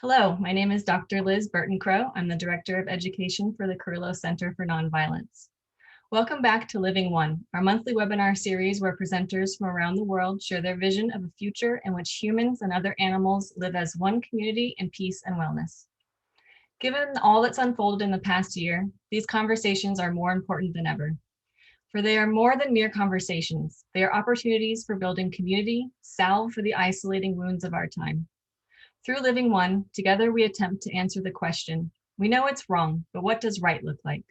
Hello, my name is Dr. Liz Burton-Crow. I'm the Director of Education for the Carrillo Center for Nonviolence. Welcome back to Living One, our monthly webinar series where presenters from around the world share their vision of a future in which humans and other animals live as one community in peace and wellness. Given all that's unfolded in the past year, these conversations are more important than ever. For they are more than mere conversations. They are opportunities for building community, salve for the isolating wounds of our time. Through Living One, together we attempt to answer the question, we know it's wrong, but what does right look like?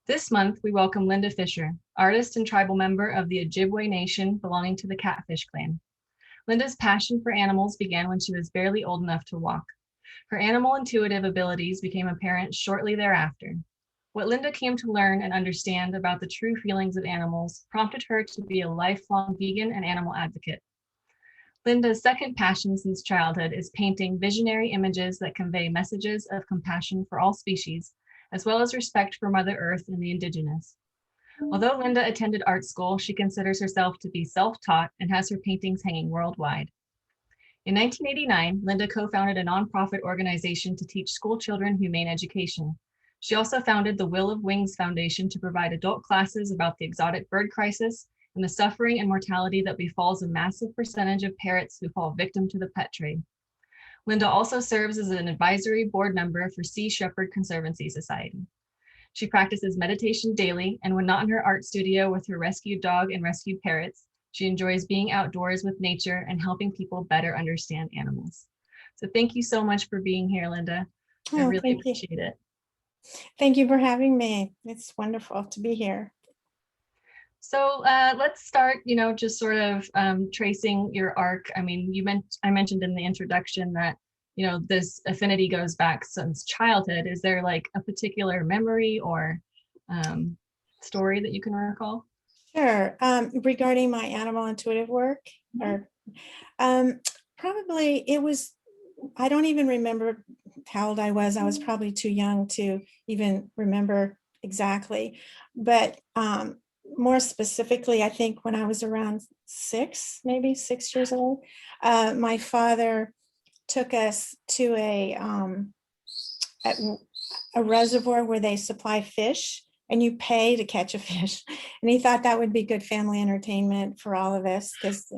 This month, we welcome Linda Fisher, artist and tribal member of the Ojibwe Nation belonging to the Catfish Clan. Linda's passion for animals began when she was barely old enough to walk. Her animal intuitive abilities became apparent shortly thereafter. What Linda came to learn and understand about the true feelings of animals prompted her to be a lifelong vegan and animal advocate. Linda's second passion since childhood is painting visionary images that convey messages of compassion for all species, as well as respect for Mother Earth and the indigenous. Although Linda attended art school, she considers herself to be self-taught and has her paintings hanging worldwide. In 1989, Linda co-founded a nonprofit organization to teach school children humane education. She also founded the Will of Wings Foundation to provide adult classes about the exotic bird crisis and the suffering and mortality that befalls a massive percentage of parrots who fall victim to the pet trade. Linda also serves as an advisory board member for Sea Shepherd Conservancy Society. She practices meditation daily, and when not in her art studio with her rescued dog and rescued parrots, she enjoys being outdoors with nature and helping people better understand animals. So thank you so much for being here, Linda. I really appreciate it. Thank you for having me. It's wonderful to be here. So let's start, just sort of tracing your arc. I mean, I mentioned in the introduction that, this affinity goes back since childhood. Is there like a particular memory or story that you can recall? Sure. Regarding my animal intuitive work, or probably it was, I don't even remember how old I was. I was probably too young to even remember exactly. But more specifically, I think when I was around maybe 6 years old, my father took us to a reservoir where they supply fish and you pay to catch a fish. And he thought that would be good family entertainment for all of us because,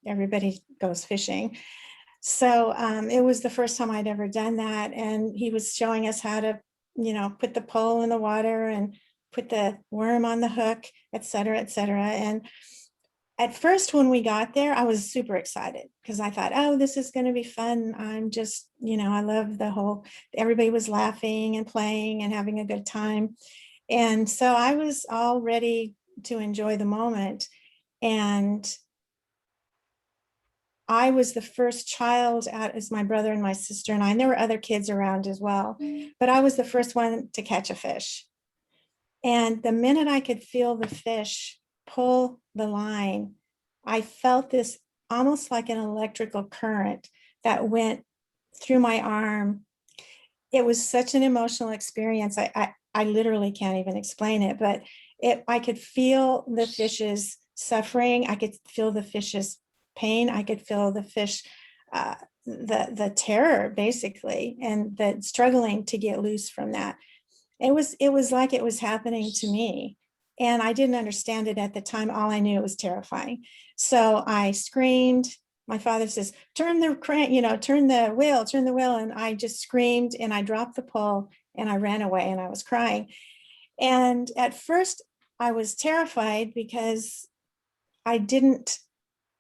everybody goes fishing. So it was the first time I'd ever done that. And he was showing us how to, put the pole in the water and put the worm on the hook, et cetera, et cetera. And at first, when we got there, I was super excited because I thought, oh, this is going to be fun. I'm just, I love everybody was laughing and playing and having a good time. And so I was all ready to enjoy the moment. And I was the first child out as my brother and my sister and I, and there were other kids around as well, but I was the first one to catch a fish. And the minute I could feel the fish pull the line, I felt this almost like an electrical current that went through my arm. It was such an emotional experience. I literally can't even explain it, but I could feel the fish's suffering. I could feel the fish's pain. I could feel the fish, the terror basically, and the struggling to get loose from that. It was like it was happening to me. And I didn't understand it at the time. All I knew it was terrifying. So I screamed. My father says, turn the wheel. And I just screamed and I dropped the pole and I ran away and I was crying. And at first I was terrified because I didn't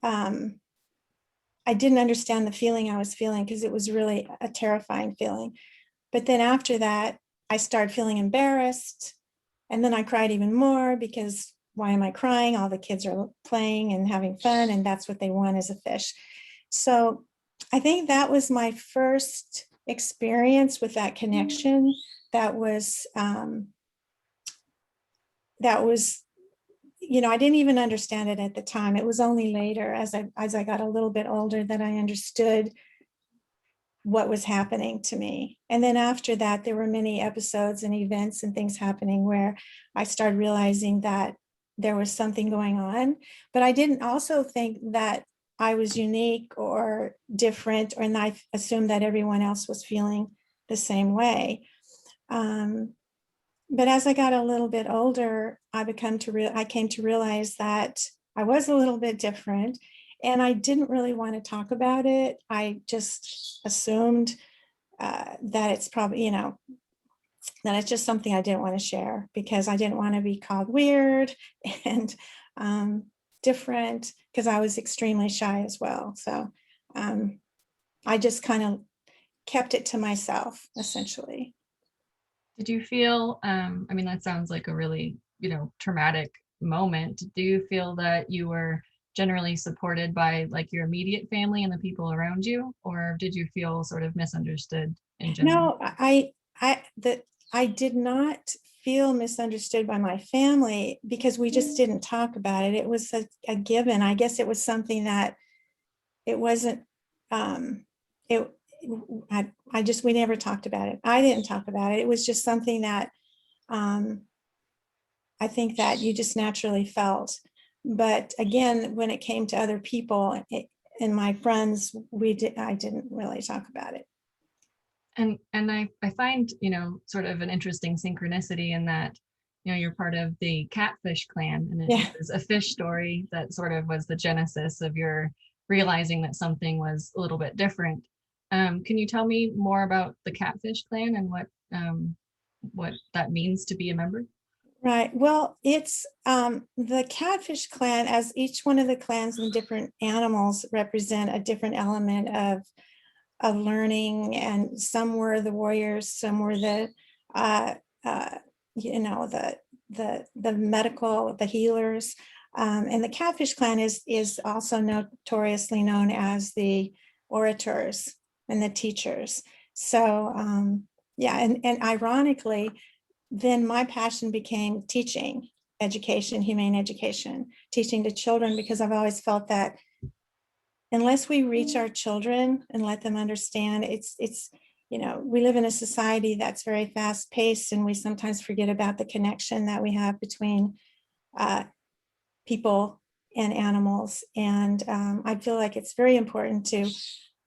understand the feeling I was feeling because it was really a terrifying feeling. But then after that, I started feeling embarrassed. And then I cried even more because why am I crying? All the kids are playing and having fun, and that's what they want is a fish. So I think that was my first experience with that connection. That was, I didn't even understand it at the time. It was only later as I got a little bit older that I understood what was happening to me. And then after that, there were many episodes and events and things happening where I started realizing that there was something going on. But I didn't also think that I was unique or different, and I assumed that everyone else was feeling the same way. But as I got a little bit older, I came to realize that I was a little bit different, and I didn't really want to talk about it. I just assumed that it's probably, that it's just something I didn't want to share because I didn't want to be called weird and different, because I was extremely shy as well. So I just kind of kept it to myself, essentially. Did you feel, I mean, that sounds like a really, traumatic moment. Do you feel that you were generally supported by like your immediate family and the people around you, or did you feel sort of misunderstood in general? No, I did not feel misunderstood by my family because we just didn't talk about it. It was a given. I guess it was something that it wasn't, it, we never talked about it. I didn't talk about it. It was just something that I think that you just naturally felt. But again, when it came to other people and my friends, I didn't really talk about it. And I find, sort of an interesting synchronicity in that, you're part of the Catfish Clan, and Yeah. it was a fish story that sort of was the genesis of your realizing that something was a little bit different. Can you tell me more about the Catfish Clan and what that means to be a member? Right. Well, it's the Catfish Clan, as each one of the clans and different animals represent a different element of learning, and some were the warriors, some were the uh, uh, the medical, the healers, and the Catfish Clan is also notoriously known as the orators and the teachers. So yeah, and ironically, then my passion became teaching, education, humane education, teaching to children, because I've always felt that unless we reach our children and let them understand, we live in a society that's very fast paced, and we sometimes forget about the connection that we have between people and animals. And I feel like it's very important to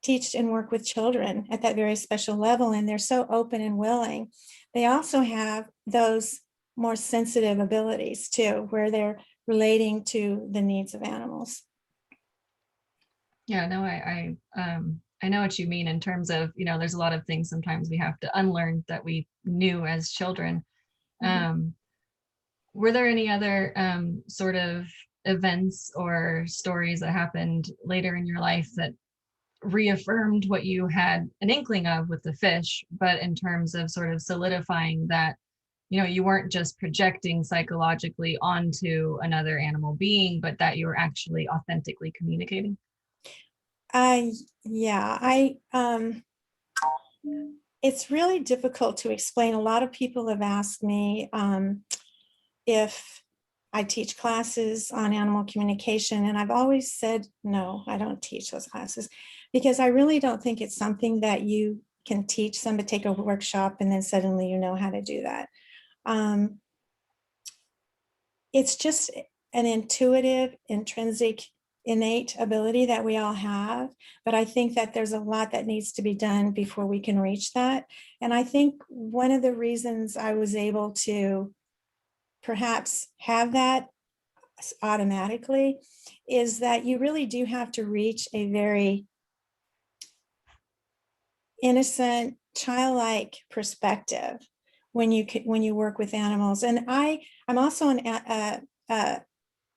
teach and work with children at that very special level, and they're so open and willing. They also have those more sensitive abilities too, where they're relating to the needs of animals. Yeah, no, I know what you mean in terms of, there's a lot of things sometimes we have to unlearn that we knew as children. Mhm. Were there any other sort of events or stories that happened later in your life that reaffirmed what you had an inkling of with the fish, but in terms of sort of solidifying that, you weren't just projecting psychologically onto another animal being, but that you were actually authentically communicating? I yeah, I it's really difficult to explain. A lot of people have asked me if I teach classes on animal communication, and I've always said no, I don't teach those classes, because I really don't think it's something that you can teach somebody, take a workshop and then suddenly you know how to do that. Um, it's just an intuitive, intrinsic, innate ability that we all have. But I think that there's a lot that needs to be done before we can reach that. And I think one of the reasons I was able to perhaps have that automatically is that you really do have to reach a very innocent, childlike perspective when you work with animals. And I'm also an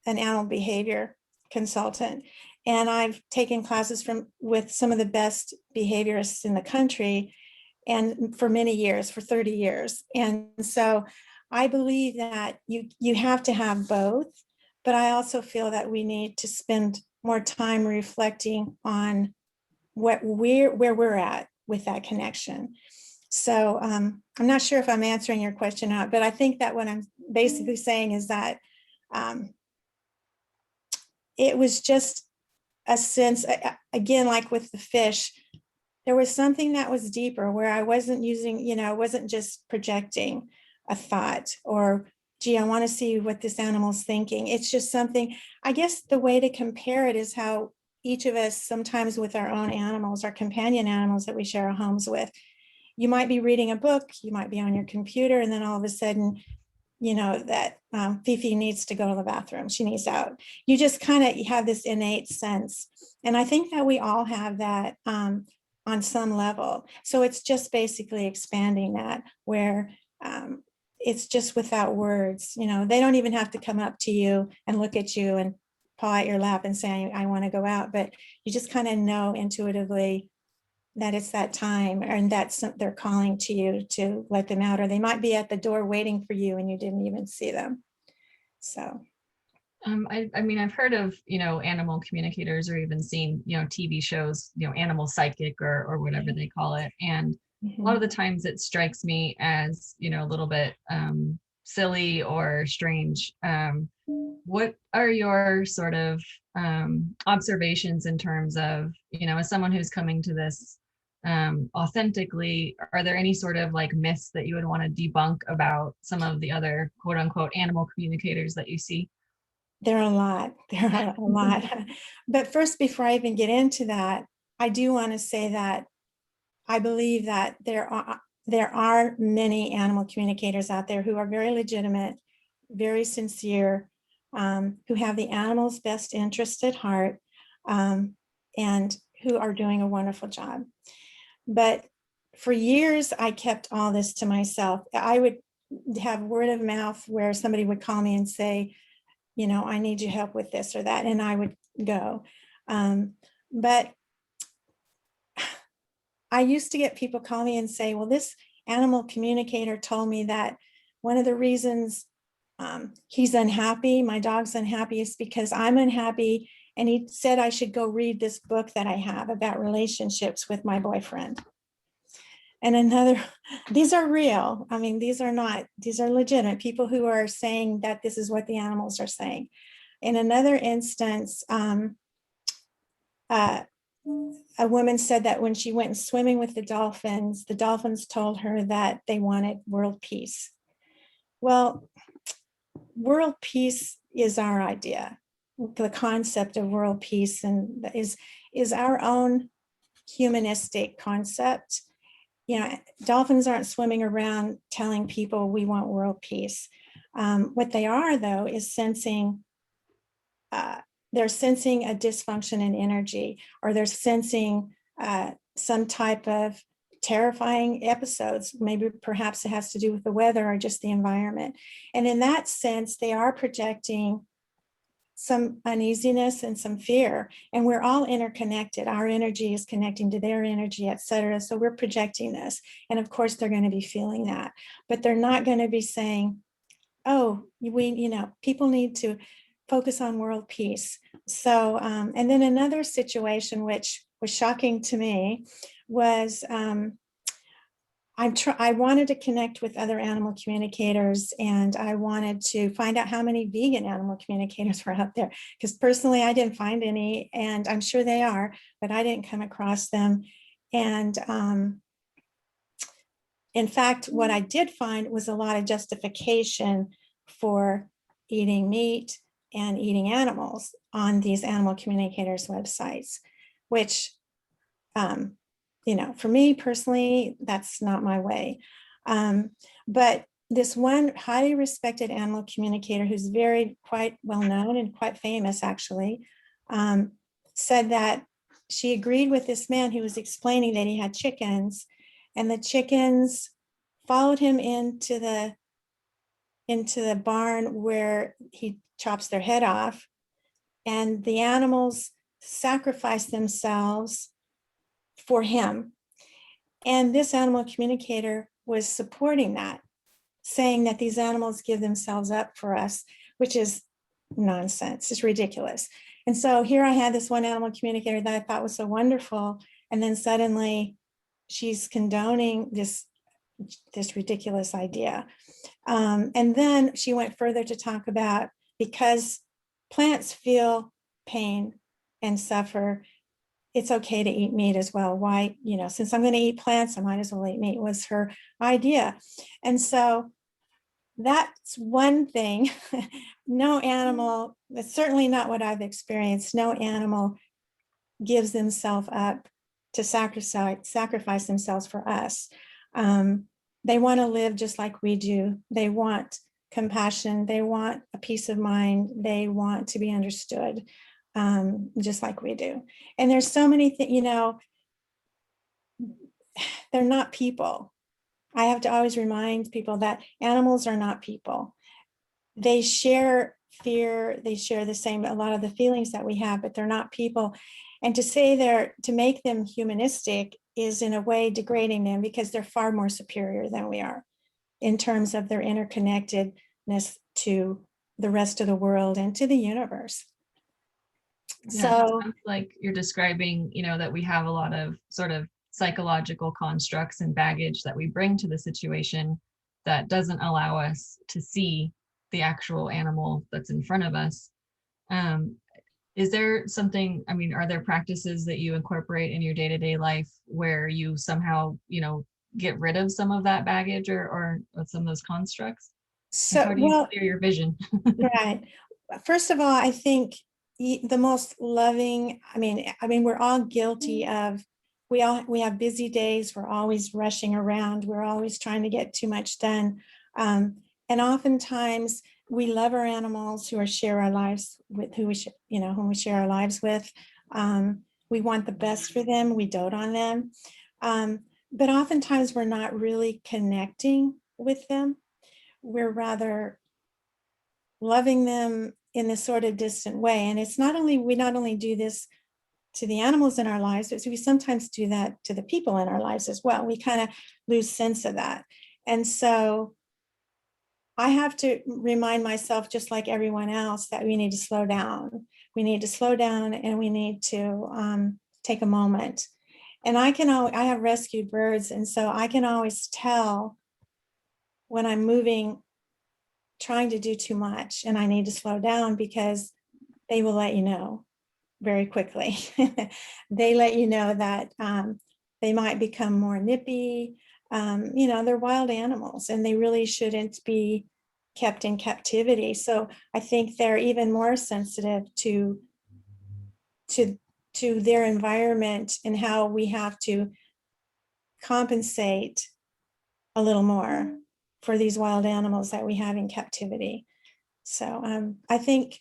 animal behavior consultant, and I've taken classes with some of the best behaviorists in the country, and for many years, for 30 years. And so I believe that you have to have both, but I also feel that we need to spend more time reflecting on where we're at with that connection. So I'm not sure if I'm answering your question or not, but I think that what I'm basically saying is that um, it was just a sense, again, like with the fish, there was something that was deeper, where I wasn't I wasn't just projecting a thought, or, gee, I want to see what this animal's thinking. It's just something, I guess the way to compare it is how each of us, sometimes with our own animals, our companion animals that we share our homes with, you might be reading a book, you might be on your computer, and then all of a sudden, you know, that Fifi needs to go to the bathroom, she needs out. You just kind of have this innate sense. And I think that we all have that on some level. So it's just basically expanding that, where it's just without words. You know, they don't even have to come up to you and look at you and paw at your lap and say, I want to go out, but you just kind of know intuitively that it's that time, and that's they're calling to you to let them out, or they might be at the door waiting for you and you didn't even see them. So I mean, I've heard of, you know, animal communicators, or even seen, you know, TV shows, you know, animal psychic or whatever they call it. And a lot of the times it strikes me as, you know, a little bit silly or strange. What are your sort of observations in terms of, you know, as someone who's coming to this authentically, are there any sort of like myths that you would want to debunk about some of the other quote unquote animal communicators that you see? there are a lot. There are a lot. But first, before I even get into that, I do want to say that I believe that there are many animal communicators out there who are very legitimate, very sincere, who have the animal's best interest at heart, and who are doing a wonderful job. But for years, I kept all this to myself. I would have word of mouth where somebody would call me and say, you know, I need your help with this or that, and I would go. But I used to get people call me and say, well, this animal communicator told me that one of the reasons he's unhappy, my dog's unhappy, is because I'm unhappy. And he said I should go read this book that I have about relationships with my boyfriend. And another, these are real. I mean, these are legitimate people who are saying that this is what the animals are saying. In another instance, a woman said that when she went swimming with the dolphins told her that they wanted world peace. Well, world peace is our idea. The concept of world peace and is our own humanistic concept. You know, dolphins aren't swimming around telling people we want world peace. What they are, though, is sensing, they're sensing a dysfunction in energy, or they're sensing some type of terrifying episodes. Maybe perhaps it has to do with the weather or just the environment. And in that sense, they are projecting some uneasiness and some fear, and we're all interconnected. Our energy is connecting to their energy, et cetera. So we're projecting this, and of course they're going to be feeling that, but they're not going to be saying, oh, people need to focus on world peace. So and then another situation which was shocking to me was I wanted to connect with other animal communicators, and I wanted to find out how many vegan animal communicators were out there, because personally I didn't find any, and I'm sure they are, but I didn't come across them. And in fact, what I did find was a lot of justification for eating meat and eating animals on these animal communicators websites, which for me personally, that's not my way. But this one highly respected animal communicator, who's quite well known and quite famous actually, said that she agreed with this man who was explaining that he had chickens, and the chickens followed him into the barn where he chops their head off, and the animals sacrifice themselves for him. And this animal communicator was supporting that, saying that these animals give themselves up for us, which is nonsense. It's ridiculous. And so here I had this one animal communicator that I thought was so wonderful, and then suddenly she's condoning this ridiculous idea. And then she went further to talk about, because plants feel pain and suffer, it's okay to eat meat as well. Why, since I'm going to eat plants, I might as well eat meat, was her idea. And so that's one thing. No animal, that's certainly not what I've experienced. No animal gives themselves up to sacrifice themselves for us. They want to live just like we do. They want compassion. They want a peace of mind. They want to be understood, just like we do. And there's so many things, you know, they're not people. I have to always remind people that animals are not people. They share fear, they share the same, a lot of the feelings that we have, but they're not people. And to make them humanistic is in a way degrading them, because they're far more superior than we are in terms of their interconnectedness to the rest of the world and to the universe. Yeah, So it sounds like you're describing, you know, that we have a lot of sort of psychological constructs and baggage that we bring to the situation that doesn't allow us to see the actual animal that's in front of us. Um, is there something, I mean, are there practices that you incorporate in your day-to-day life where you somehow, you know, get rid of some of that baggage or some of those constructs? Like, how do you well, clear your vision? right. First of all, I think the most loving, I mean, we're all guilty of, we have busy days. We're always rushing around. We're always trying to get too much done. And oftentimes we love our animals who share our lives with, whom we share our lives with. We want the best for them. We dote on them. But oftentimes we're not really connecting with them. We're rather loving them in this sort of distant way. And it's we not only do this to the animals in our lives, but we sometimes do that to the people in our lives as well. We kind of lose sense of that. And so I have to remind myself, just like everyone else, that we need to slow down. We need to slow down, and we need to take a moment. And I have rescued birds, and so I can always tell when I'm trying to do too much and I need to slow down, because they will let you know very quickly. They let you know that they might become more nippy. They're wild animals and they really shouldn't be kept in captivity. So I think they're even more sensitive to their environment, and how we have to compensate a little more for these wild animals that we have in captivity. So I think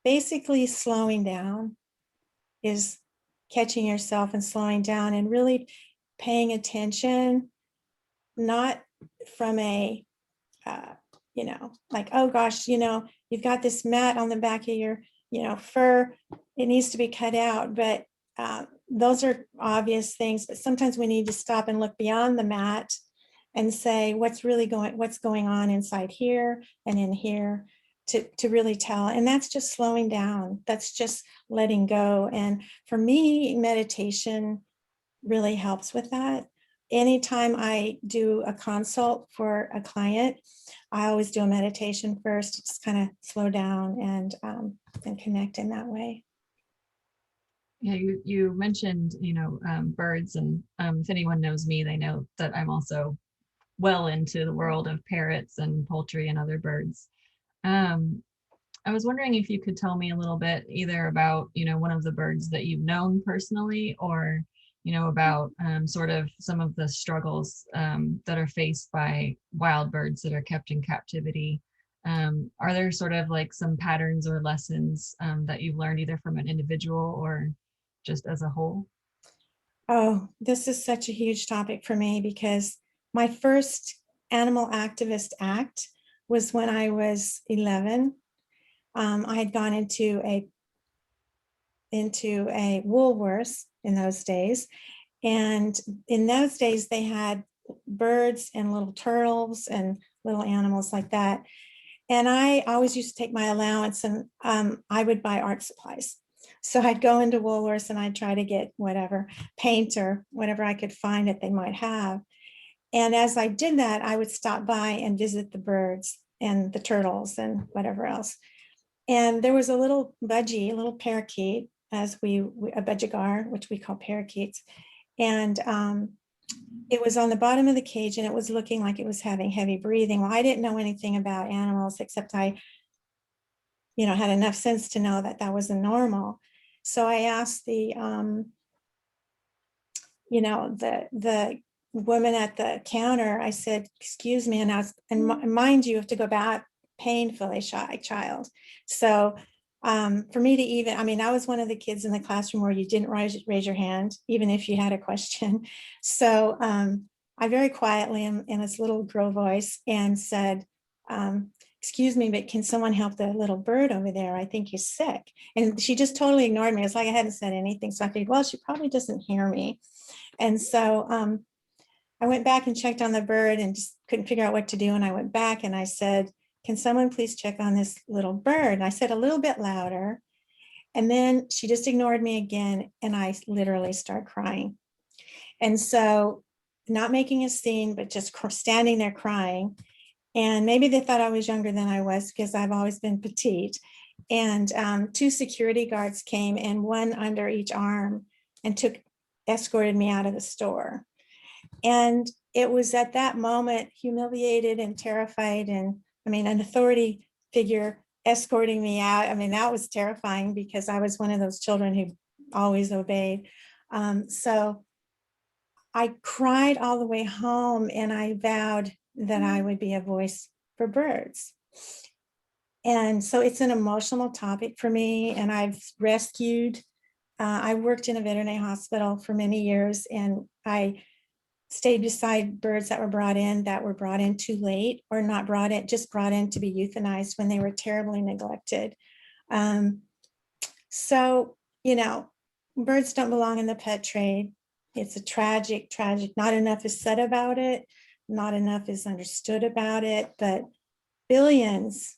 basically slowing down is catching yourself and slowing down and really paying attention, not from a, like, oh gosh, you've got this mat on the back of your, fur, it needs to be cut out. But those are obvious things, but sometimes we need to stop and look beyond the mat and say, what's going on inside here and in here, to really tell. And that's just slowing down. That's just letting go. And for me, meditation really helps with that. Anytime I do a consult for a client, I always do a meditation first, just kind of slow down and connect in that way. Yeah, you mentioned, birds, and if anyone knows me, they know that I'm also well into the world of parrots and poultry and other birds. I was wondering if you could tell me a little bit either about, one of the birds that you've known personally, or, about sort of some of the struggles that are faced by wild birds that are kept in captivity. Are there sort of like some patterns or lessons that you've learned either from an individual or just as a whole? Oh, this is such a huge topic for me, because my first animal activist act was when I was 11. I had gone into a Woolworths in those days. And in those days, they had birds and little turtles and little animals like that. And I always used to take my allowance, and I would buy art supplies. So I'd go into Woolworths and I'd try to get whatever paint or whatever I could find that they might have. And as I did that, I would stop by and visit the birds and the turtles and whatever else. And there was a little budgie, a little parakeet, a budgigar, which we call parakeets. And it was on the bottom of the cage, and it was looking like it was having heavy breathing. Well, I didn't know anything about animals, except I had enough sense to know that that wasn't normal. So I asked the, the woman at the counter, I said, excuse me, and mind you, have to go back painfully shy child. So for me to even, I mean, I was one of the kids in the classroom where you didn't raise your hand, even if you had a question. So I very quietly in this little girl voice and said, excuse me, but can someone help the little bird over there? I think he's sick. And she just totally ignored me. It's like I hadn't said anything. So I figured, well, she probably doesn't hear me. And so I went back and checked on the bird and just couldn't figure out what to do. And I went back and I said, can someone please check on this little bird? And I said a little bit louder. And then she just ignored me again. And I literally started crying. And so not making a scene, but just standing there crying. And maybe they thought I was younger than I was because I've always been petite. And two security guards came and one under each arm and escorted me out of the store. And it was at that moment, humiliated and terrified, and I mean, an authority figure escorting me out. I mean, that was terrifying because I was one of those children who always obeyed. So I cried all the way home and I vowed that I would be a voice for birds. And so it's an emotional topic for me. And I've rescued, I worked in a veterinary hospital for many years, and I stayed beside birds that were brought in too late, or not brought in, just brought in to be euthanized when they were terribly neglected. So, birds don't belong in the pet trade. It's a tragic, not enough is said about it. Not enough is understood about it, but billions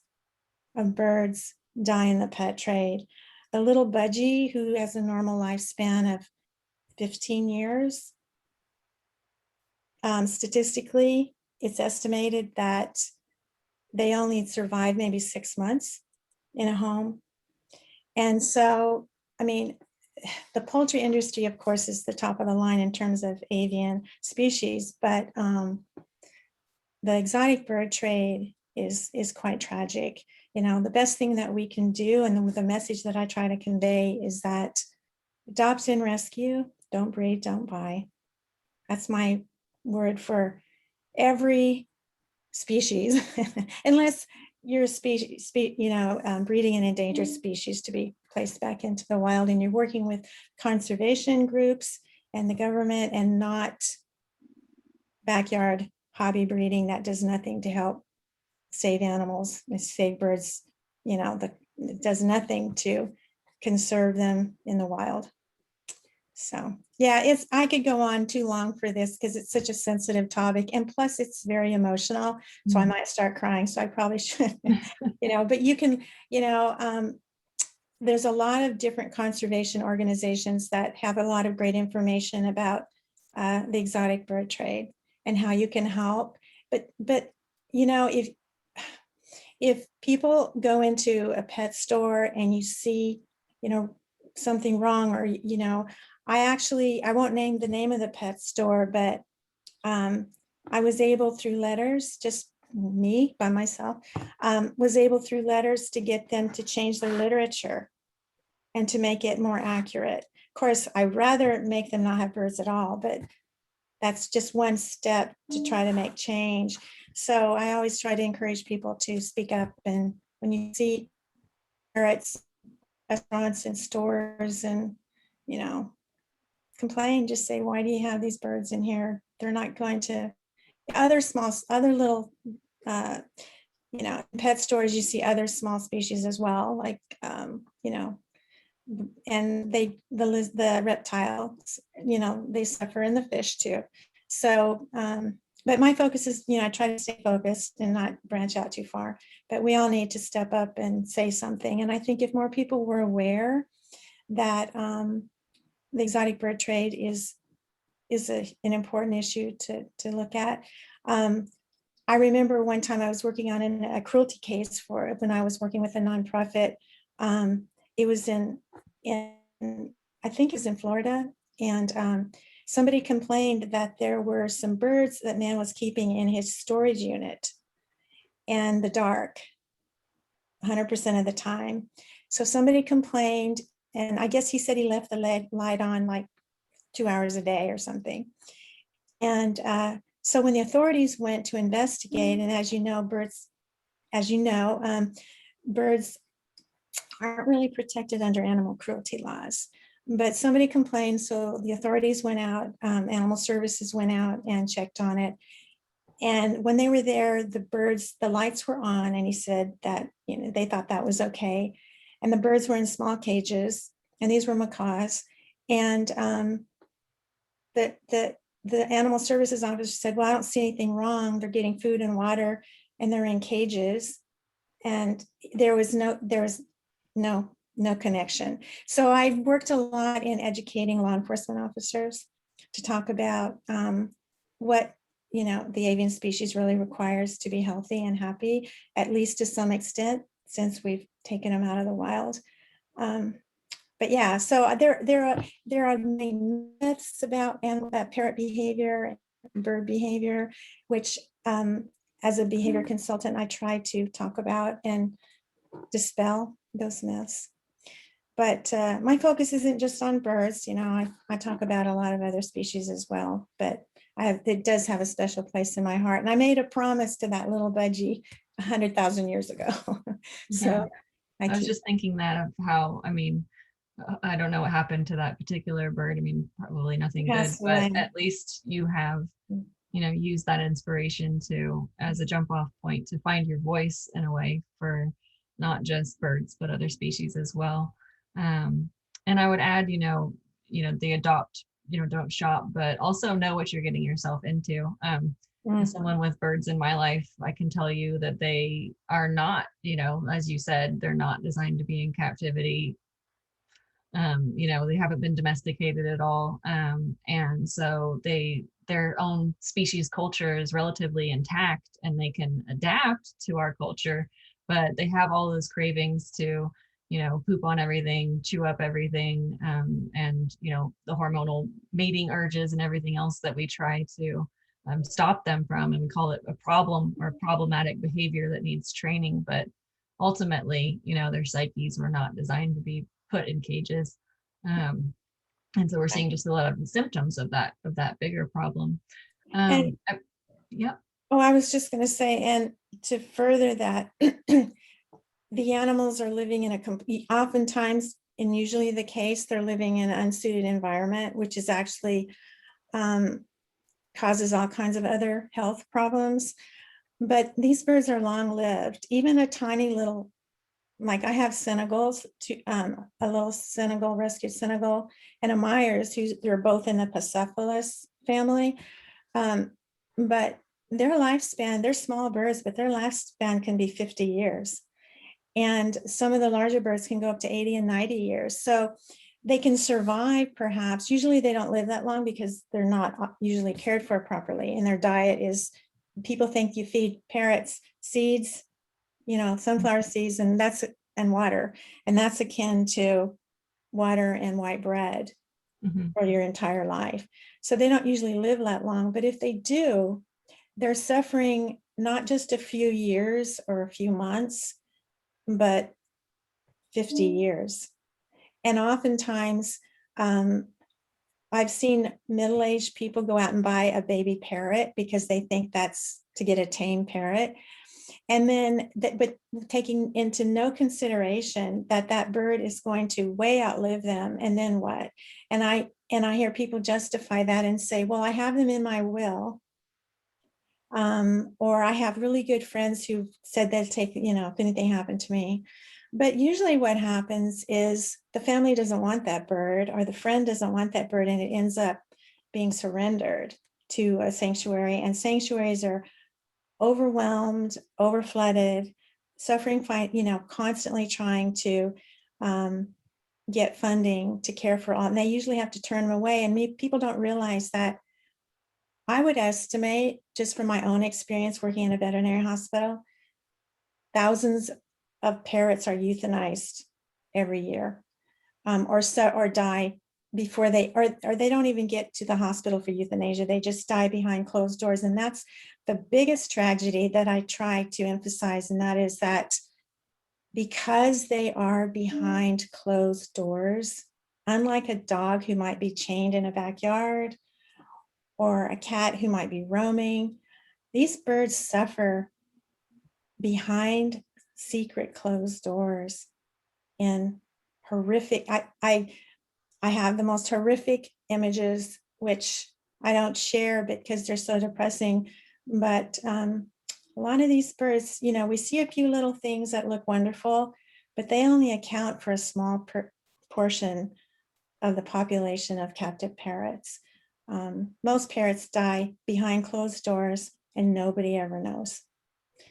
of birds die in the pet trade. A little budgie who has a normal lifespan of 15 years, statistically, it's estimated that they only survive maybe 6 months in a home. And so, I mean, the poultry industry, of course, is the top of the line in terms of avian species, but the exotic bird trade is quite tragic. The best thing that we can do, and the message that I try to convey, is that adopt and rescue, don't breed, don't buy. That's my word for every species, unless you're breeding an endangered species to be placed back into the wild, and you're working with conservation groups and the government, and not backyard hobby breeding that does nothing to help save animals, save birds, it does nothing to conserve them in the wild. So yeah, I could go on too long for this because it's such a sensitive topic, and plus it's very emotional. So I might start crying. So I probably should, but you can, there's a lot of different conservation organizations that have a lot of great information about the exotic bird trade and how you can help. But if people go into a pet store and you see, something wrong, or I won't name the name of the pet store, but I was able, through letters, just me by myself, was able through letters to get them to change their literature and to make it more accurate. Of course, I'd rather make them not have birds at all, but that's just one step to try to make change. So I always try to encourage people to speak up. And when you see parrots, restaurants and stores, and complain, just say, why do you have these birds in here? They're not going to. Other little pet stores, you see other small species as well, like and the reptiles, they suffer, in the fish too. So but my focus is, I try to stay focused and not branch out too far, but we all need to step up and say something. And I think if more people were aware that the exotic bird trade is an important issue to look at. I remember one time I was working on a cruelty case when I was working with a nonprofit. It was in I think it was in Florida, and somebody complained that there were some birds that man was keeping in his storage unit in the dark 100% of the time. So somebody complained, and I guess he said he left the light on like 2 hours a day or something. And so when the authorities went to investigate, and as you know, birds aren't really protected under animal cruelty laws. But somebody complained, so the authorities went out, animal services went out and checked on it. And when they were there, the lights were on, and he said that, they thought that was okay. And the birds were in small cages, and these were macaws. And the animal services officer said, well, I don't see anything wrong. They're getting food and water, and they're in cages. And there was no connection. So I worked a lot in educating law enforcement officers to talk about what the avian species really requires to be healthy and happy, at least to some extent, since we've taken them out of the wild. But yeah, so there are many myths about parrot behavior, bird behavior, which as a behavior consultant, I try to talk about and dispel those myths. But my focus isn't just on birds. I talk about a lot of other species as well, but it does have a special place in my heart. And I made a promise to that little budgie 100,000 years ago. So yeah. I was just thinking that of how, I don't know what happened to that particular bird. Probably nothing good, but at least you have, used that inspiration as a jump off point to find your voice in a way for not just birds, but other species as well. And I would add, the adopt, don't shop, but also know what you're getting yourself into. As someone with birds in my life, I can tell you that they are not, as you said, they're not designed to be in captivity. They haven't been domesticated at all. And so their own species culture is relatively intact, and they can adapt to our culture, but they have all those cravings to, poop on everything, chew up everything, and, the hormonal mating urges and everything else that we try to stop them from. And we call it a problem or problematic behavior that needs training. But ultimately, their psyches were not designed to be put in cages. And so we're seeing just a lot of the symptoms of that bigger problem. Yeah. Oh, I was just going to say, and to further that, the animals are living in oftentimes, and usually the case, they're living in an unsuited environment, which is actually causes all kinds of other health problems. But these birds are long-lived. Even a tiny little, like I have Senegals, a little Senegal, rescued Senegal, and a Myers, they're both in the Pacephalus family. But their lifespan, they're small birds, but their lifespan can be 50 years. And some of the larger birds can go up to 80 and 90 years. So they can survive, perhaps. Usually they don't live that long because they're not usually cared for properly. And their diet is, people think you feed parrots seeds, sunflower seeds, and water. And that's akin to water and white bread for your entire life. So they don't usually live that long. But if they do, they're suffering not just a few years or a few months, but 50 years. And oftentimes, I've seen middle-aged people go out and buy a baby parrot because they think that's to get a tame parrot. And then, but taking into no consideration that bird is going to way outlive them. And then what? And I hear people justify that and say, well, I have them in my will. Or I have really good friends who said they'll take, if anything happened to me. But usually what happens is the family doesn't want that bird, or the friend doesn't want that bird, and it ends up being surrendered to a sanctuary. And sanctuaries are overwhelmed, overflooded, suffering, constantly trying to get funding to care for all. And they usually have to turn them away. And people don't realize that. I would estimate, just from my own experience working in a veterinary hospital, thousands of parrots are euthanized every year, or die before or they don't even get to the hospital for euthanasia. They just die behind closed doors. And that's the biggest tragedy that I try to emphasize. And that is that because they are behind closed doors, unlike a dog who might be chained in a backyard or a cat who might be roaming, these birds suffer behind secret closed doors in horrific, I have the most horrific images, which I don't share because they're so depressing. But a lot of these birds, we see a few little things that look wonderful, but they only account for a small portion of the population of captive parrots. Most parrots die behind closed doors and nobody ever knows.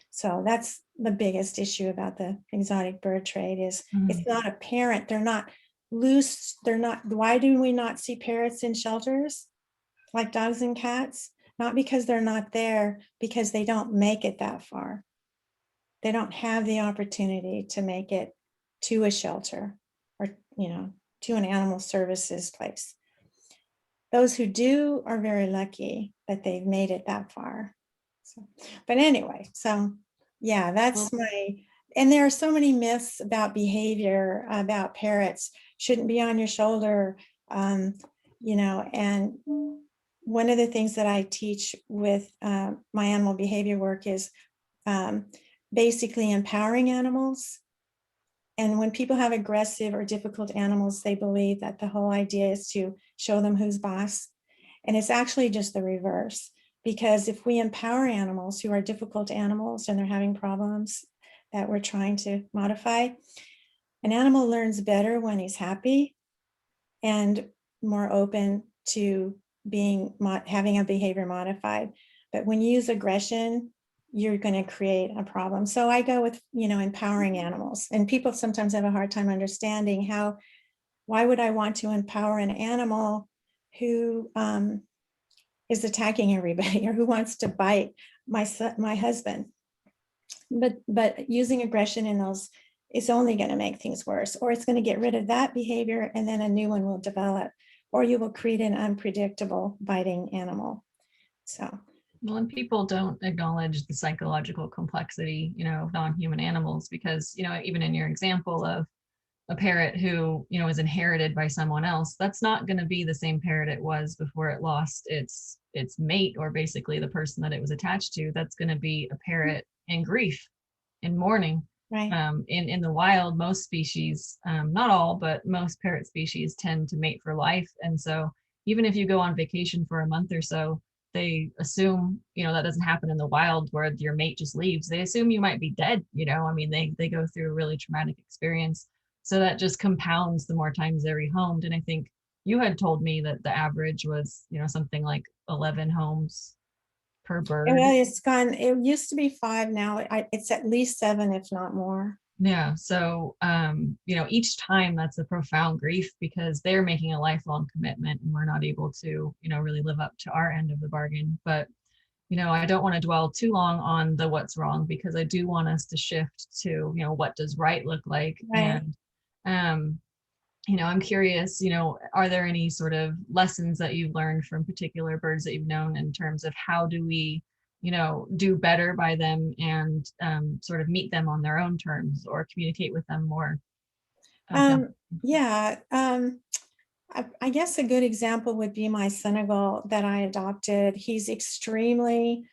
So that's the biggest issue about the exotic bird trade is it's not apparent. They're not loose. They're not. Why do we not see parrots in shelters like dogs and cats? Not because they're not there, because they don't make it that far. They don't have the opportunity to make it to a shelter or, to an animal services place. Those who do are very lucky that they've made it that far. So, but anyway, so yeah, that's and there are so many myths about behavior, about parrots shouldn't be on your shoulder, and one of the things that I teach with my animal behavior work is basically empowering animals. And when people have aggressive or difficult animals, they believe that the whole idea is to show them who's boss. And it's actually just the reverse. Because if we empower animals who are difficult animals and they're having problems that we're trying to modify, an animal learns better when he's happy and more open to having a behavior modified. But when you use aggression, you're going to create a problem. So I go with, empowering animals. And people sometimes have a hard time understanding why would I want to empower an animal who is attacking everybody or who wants to bite my husband? But using aggression in those is only going to make things worse, or it's going to get rid of that behavior and then a new one will develop, or you will create an unpredictable biting animal. So. Well, and people don't acknowledge the psychological complexity, of non-human animals because, even in your example of a parrot who, is inherited by someone else, that's not going to be the same parrot it was before it lost its mate, or basically the person that it was attached to. That's going to be a parrot in grief, in mourning. Right. In the wild, most species, not all, but most parrot species tend to mate for life. And so even if you go on vacation for a month or so, they assume, that doesn't happen in the wild where your mate just leaves. They assume you might be dead, they go through a really traumatic experience. So that just compounds the more times they're rehomed. And I think you had told me that the average was, something like 11 homes per bird. Well, it's gone. It used to be 5. Now it's at least 7, if not more. Yeah. So, each time that's a profound grief because they're making a lifelong commitment and we're not able to, really live up to our end of the bargain. But, I don't want to dwell too long on the what's wrong because I do want us to shift to, what does right look like? Right. And, I'm curious, are there any sort of lessons that you've learned from particular birds that you've known in terms of how do we, do better by them and sort of meet them on their own terms or communicate with them more? Yeah. I guess a good example would be my Senegal that I adopted. He's extremely,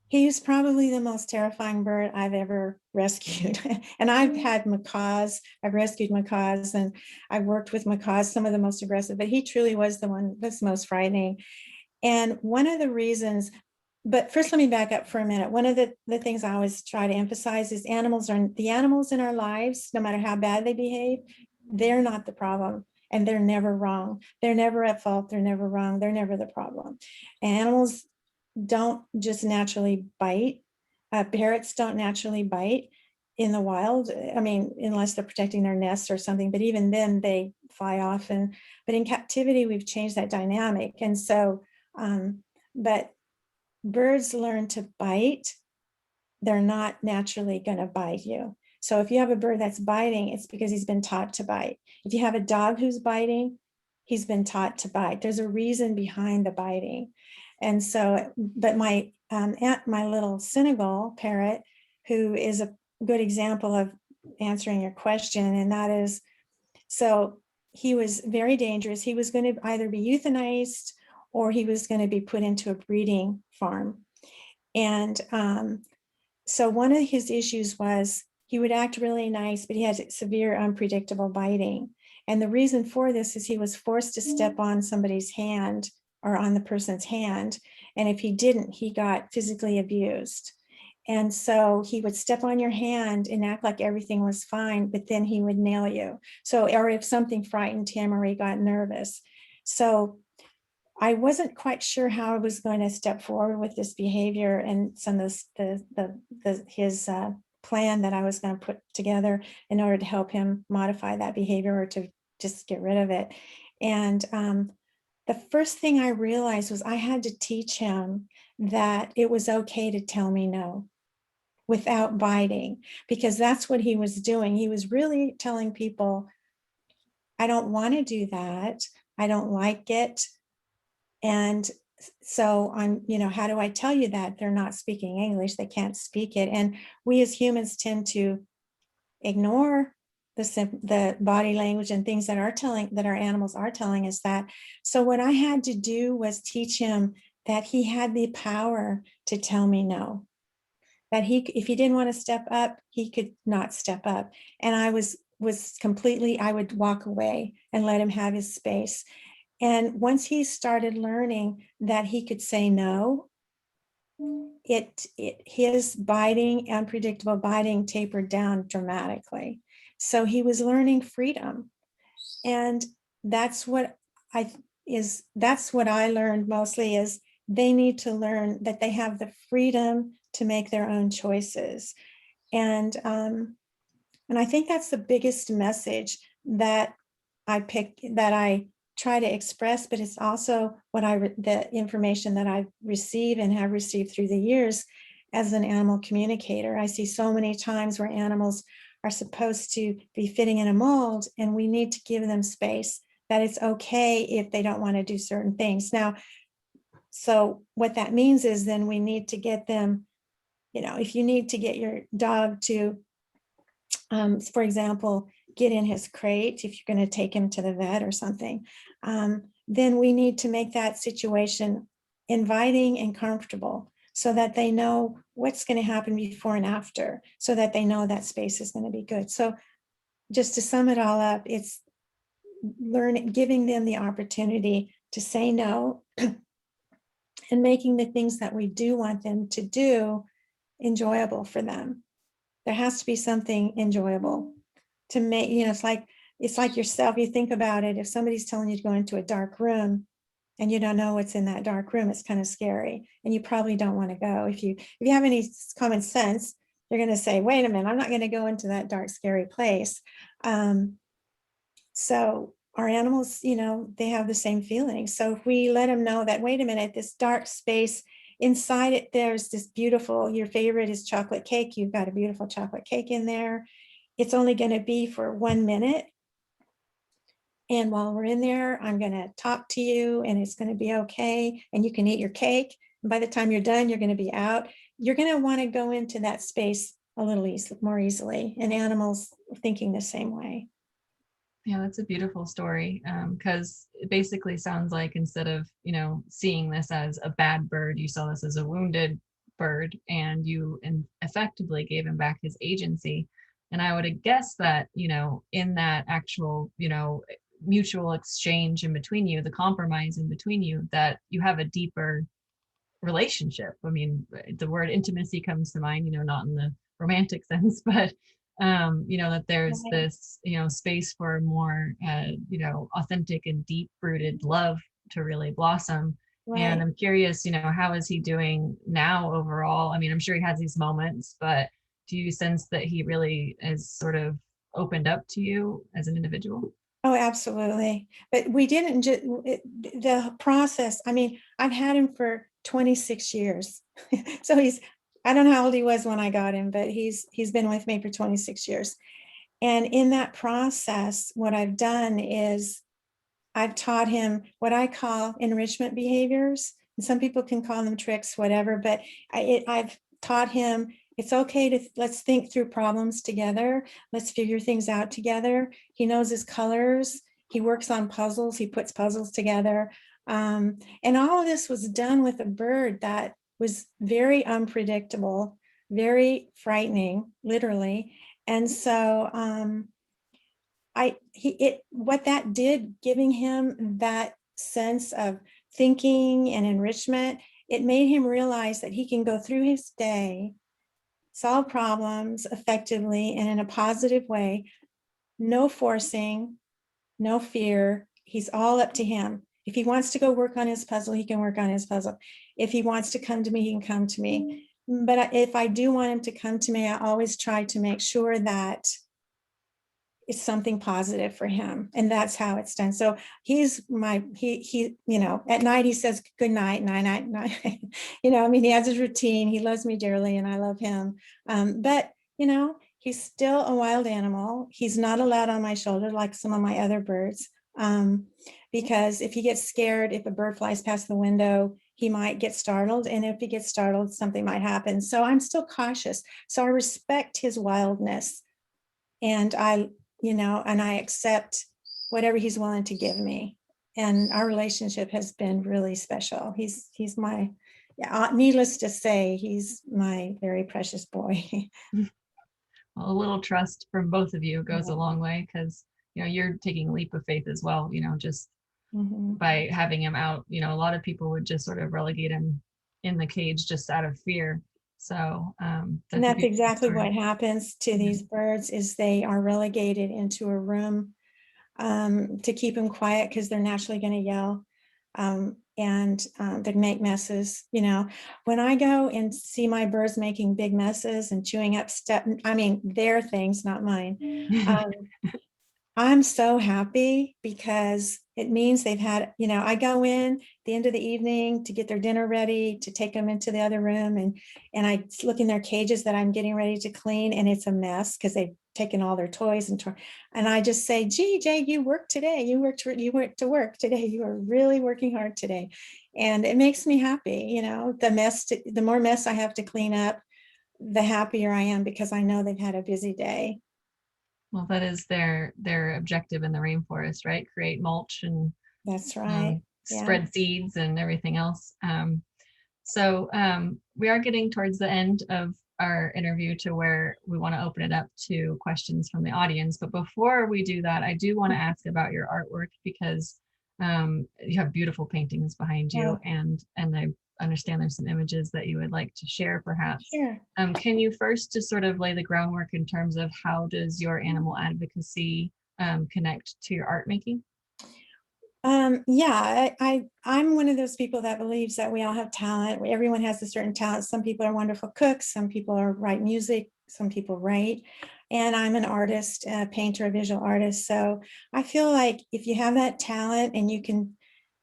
he's probably the most terrifying bird I've ever rescued. And I've had macaws, I've rescued macaws, and I've worked with macaws, some of the most aggressive, but he truly was the one that's most frightening. And one of the reasons, but first let me back up for a minute. One of the things I always try to emphasize is the animals in our lives, no matter how bad they behave, they're not the problem. And they're never wrong. They're never at fault. They're never wrong. They're never the problem. Animals don't just naturally bite. Parrots don't naturally bite in the wild. I mean, unless they're protecting their nests or something, but even then they fly off. But in captivity, we've changed that dynamic. And so, but birds learn to bite. They're not naturally going to bite you. So if you have a bird that's biting, it's because he's been taught to bite. If you have a dog who's biting, he's been taught to bite. There's a reason behind the biting. And so, but my little Senegal parrot, who is a good example of answering your question. And that is, so he was very dangerous. He was going to either be euthanized or he was going to be put into a breeding farm. And so one of his issues was he would act really nice, but he had severe unpredictable biting. And the reason for this is he was forced to step on somebody's hand or on the person's hand. And if he didn't, he got physically abused. And so he would step on your hand and act like everything was fine, but then he would nail you. So, or if something frightened him or he got nervous. So I wasn't quite sure how I was going to step forward with this behavior and some of his plan that I was going to put together in order to help him modify that behavior or to just get rid of it. And the first thing I realized was I had to teach him that it was okay to tell me no without biting, because that's what he was doing. He was really telling people, I don't want to do that. I don't like it. And so how do I tell you that? They're not speaking English, they can't speak it. And we as humans tend to ignore the body language and things that our animals are telling us that. So what I had to do was teach him that he had the power to tell me no, that if he didn't want to step up, he could not step up. And I was completely, I would walk away and let him have his space. And once he started learning that he could say no, his biting, unpredictable biting, tapered down dramatically. So he was learning freedom. And that's what I learned mostly, is they need to learn that they have the freedom to make their own choices. And I think that's the biggest message that I try to express, but it's also the information that I receive and have received through the years as an animal communicator. I see so many times where animals are supposed to be fitting in a mold, and we need to give them space, that it's okay if they don't want to do certain things. Now, so what that means is then we need to get them, if you need to get your dog to, for example, get in his crate, if you're going to take him to the vet or something, then we need to make that situation inviting and comfortable so that they know what's going to happen before and after, so that they know that space is going to be good. So just to sum it all up, it's giving them the opportunity to say no and making the things that we do want them to do enjoyable for them. There has to be something enjoyable to make, it's like yourself. You think about it, if somebody's telling you to go into a dark room and you don't know what's in that dark room, it's kind of scary and you probably don't want to go. If you have any common sense, you're going to say, wait a minute, I'm not going to go into that dark, scary place. So our animals, they have the same feeling. So if we let them know that, wait a minute, this dark space, inside it, there's this beautiful, your favorite is chocolate cake. You've got a beautiful chocolate cake in there. It's only going to be for 1 minute. And while we're in there, I'm going to talk to you and it's going to be okay. And you can eat your cake. And by the time you're done, you're going to be out. You're going to want to go into that space a little more easily. And animals are thinking the same way. Yeah, that's a beautiful story, because it basically sounds like instead of, seeing this as a bad bird, you saw this as a wounded bird, and you effectively gave him back his agency. And I would guess that, in that actual, mutual exchange in between you, the compromise in between you, that you have a deeper relationship. I mean, the word intimacy comes to mind, not in the romantic sense, but that there's this, space for more, authentic and deep rooted love to really blossom. Right. And I'm curious, how is he doing now overall? I mean, I'm sure he has these moments, but do you sense that he really is sort of opened up to you as an individual? Oh, absolutely. But we didn't just, the process, I mean, I've had him for 26 years. So I don't know how old he was when I got him, but he's been with me for 26 years. And in that process, what I've done is I've taught him what I call enrichment behaviors. And some people can call them tricks, whatever, but I've taught him It's okay to, let's think through problems together. Let's figure things out together. He knows his colors. He works on puzzles. He puts puzzles together. And all of this was done with a bird that was very unpredictable, very frightening, literally. And so what that did, giving him that sense of thinking and enrichment, it made him realize that he can go through his day, solve problems effectively and in a positive way, no forcing, no fear. He's all up to him. If he wants to go work on his puzzle, he can work on his puzzle. If he wants to come to me, he can come to me. But if I do want him to come to me, I always try to make sure that it's something positive for him. And that's how it's done. So he's he, at night he says, good night, night, night. I mean, he has his routine. He loves me dearly and I love him. But, he's still a wild animal. He's not allowed on my shoulder like some of my other birds. Because if he gets scared, if a bird flies past the window, he might get startled. And if he gets startled, something might happen. So I'm still cautious. So I respect his wildness. And I accept whatever he's willing to give me. And our relationship has been really special. He's my, needless to say, he's my very precious boy. Well, a little trust from both of you goes a long way, because you're taking a leap of faith as well, just by having him out. A lot of people would just sort of relegate him in the cage just out of fear. So and that's exactly what happens to these birds, is they are relegated into a room to keep them quiet, because they're naturally going to yell and they make messes. When I go and see my birds making big messes and chewing up stuff, I mean, their things, not mine. I'm so happy, because it means they've had, I go in the end of the evening to get their dinner ready, to take them into the other room, and I look in their cages that I'm getting ready to clean, and it's a mess because they've taken all their toys and I just say, gee, Jay, you worked today. You went to work today. You are really working hard today. And it makes me happy. The more mess I have to clean up, the happier I am, because I know they've had a busy day. Well, that is their objective in the rainforest, right? Create mulch and that's right. Spread seeds and everything else. So we are getting towards the end of our interview, to where we want to open it up to questions from the audience. But before we do that, I do want to ask about your artwork, because you have beautiful paintings behind you, and I understand there's some images that you would like to share, perhaps. Sure. Can you first just sort of lay the groundwork in terms of how does your animal advocacy connect to your art making? I'm one of those people that believes that we all have talent. Everyone has a certain talent. Some people are wonderful cooks. Some people write music. Some people write. And I'm an artist, a painter, a visual artist. So I feel like if you have that talent and you can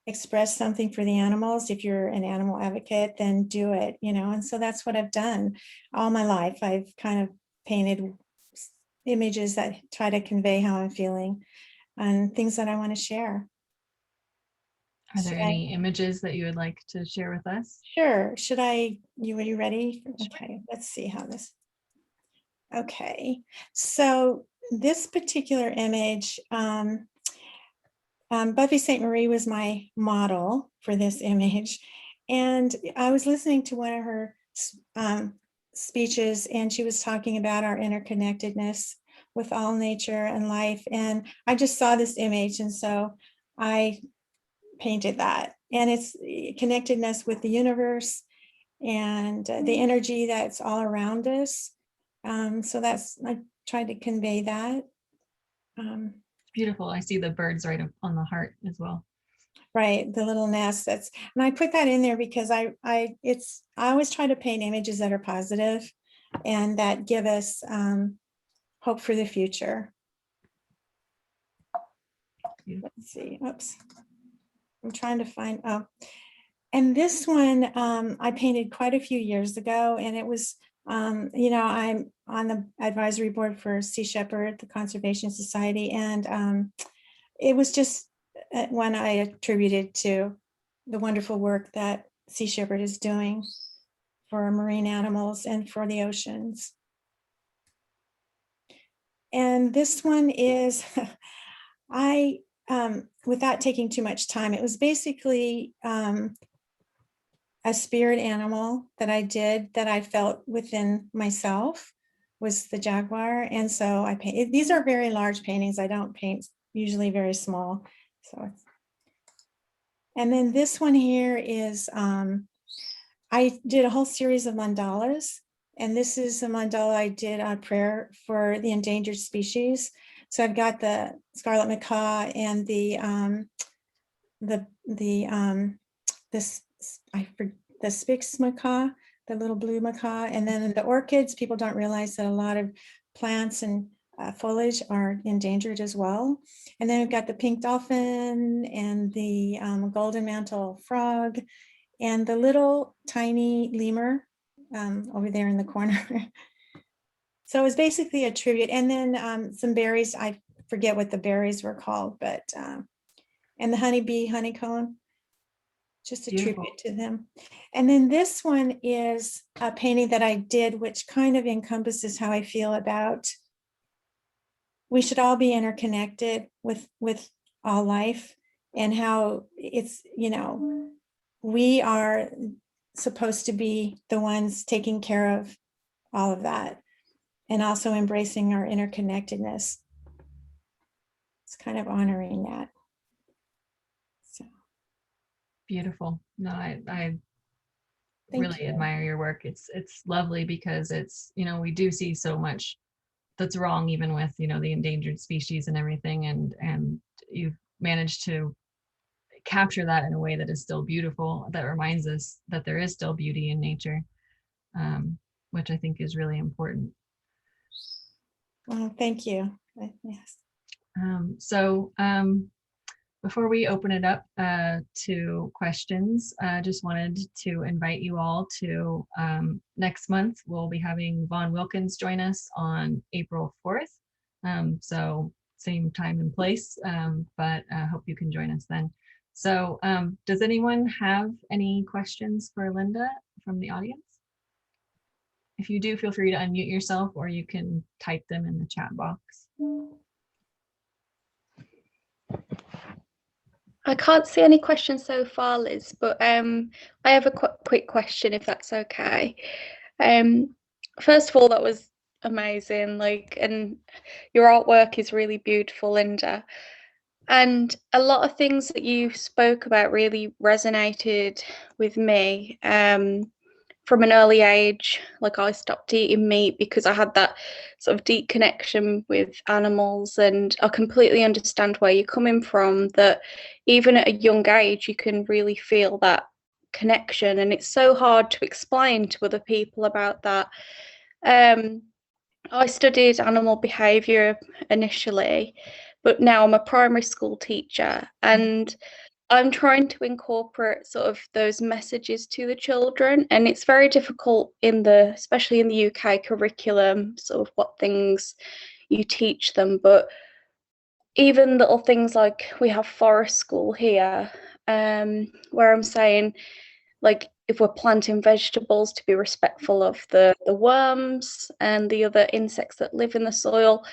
express something for the animals, if you're an animal advocate, then do it, and so that's what I've done all my life. I've kind of painted images that try to convey how I'm feeling and things that I want to share. Are there any images that you would like to share with us? Sure. Are you ready? Okay, let's see how this. Okay, so this particular image, Buffy St. Marie was my model for this image. And I was listening to one of her speeches, and she was talking about our interconnectedness with all nature and life. And I just saw this image, and so I painted that. And it's connectedness with the universe and the energy that's all around us. So I tried to convey that. Beautiful. I see the birds right on the heart as well. Right, the little nest. And I put that in there because I always try to paint images that are positive and that give us hope for the future. Let's see. Oops. I'm trying to find. And this one I painted quite a few years ago, and it was I'm on the advisory board for Sea Shepherd, the Conservation Society, and it was just one I attributed to the wonderful work that Sea Shepherd is doing. for marine animals and for the oceans. And this one is, without taking too much time, it was basically a spirit animal that I did that I felt within myself was the jaguar. And so I paint, these are very large paintings. I don't paint usually very small. So, and then this one here is, I did a whole series of mandalas. And this is a mandala I did on prayer for the endangered species. So I've got the scarlet macaw and the Spix macaw, the little blue macaw, and then the orchids. People don't realize that a lot of plants and foliage are endangered as well. And then we've got the pink dolphin and the golden mantle frog and the little tiny lemur over there in the corner. So it was basically a tribute. And then some berries, I forget what the berries were called, but, and the honeybee honeycomb, just a Beautiful. tribute to them. And then this one is a painting that I did, which kind of encompasses how I feel about, we should all be interconnected with all life, and how it's, you know, we are supposed to be the ones taking care of all of that, and also embracing our interconnectedness. It's kind of honoring that. So Beautiful. No, I thank really you. admire your work. It's lovely because it's, you know, we do see so much that's wrong, even with, you know, the endangered species and everything, and you've managed to capture that in a way that is still beautiful, that reminds us that there is still beauty in nature, which I think is really important. Well, thank you. Yes. So before we open it up to questions, I just wanted to invite you all to next month. We'll be having Vaughn Wilkins join us on April 4th. So same time and place, but I hope you can join us then. So does anyone have any questions for Linda from the audience? If you do, feel free to unmute yourself, or you can type them in the chat box. I can't see any questions so far, Liz, but I have a quick question, if that's okay. First of all, that was amazing, like, and your artwork is really beautiful, Linda. And a lot of things that you spoke about really resonated with me. From an early age, like I stopped eating meat because I had that sort of deep connection with animals, and I completely understand where you're coming from, that even at a young age you can really feel that connection, and it's so hard to explain to other people about that. I studied animal behavior initially, but now I'm a primary school teacher, and I'm trying to incorporate sort of those messages to the children, and it's very difficult especially in the UK curriculum, sort of what things you teach them. But even little things like, we have forest school here, where I'm saying, like, if we're planting vegetables, to be respectful of the worms and the other insects that live in the soil.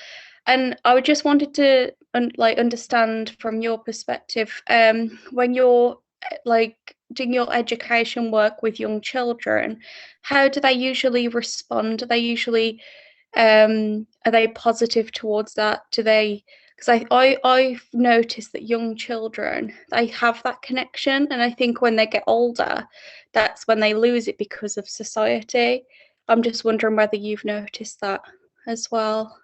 And I just wanted to understand from your perspective, when you're like doing your education work with young children, how do they usually respond? Do they usually are they positive towards that? Do they, because I've noticed that young children, they have that connection, and I think when they get older, that's when they lose it because of society. I'm just wondering whether you've noticed that as well.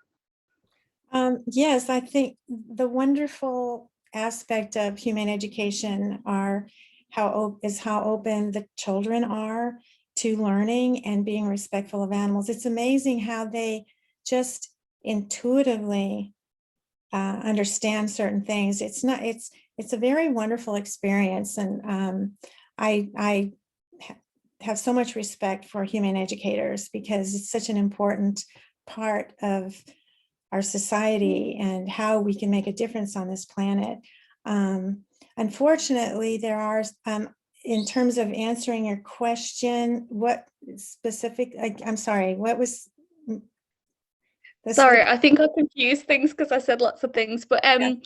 Yes, I think the wonderful aspect of humane education is how open the children are to learning and being respectful of animals. It's amazing how they just intuitively understand certain things. It's a very wonderful experience, and I have so much respect for humane educators, because it's such an important part of our society and how we can make a difference on this planet. Unfortunately, there are in terms of answering your question, what specific, I'm sorry, what was Sorry, I think I confused things because I said lots of things, but I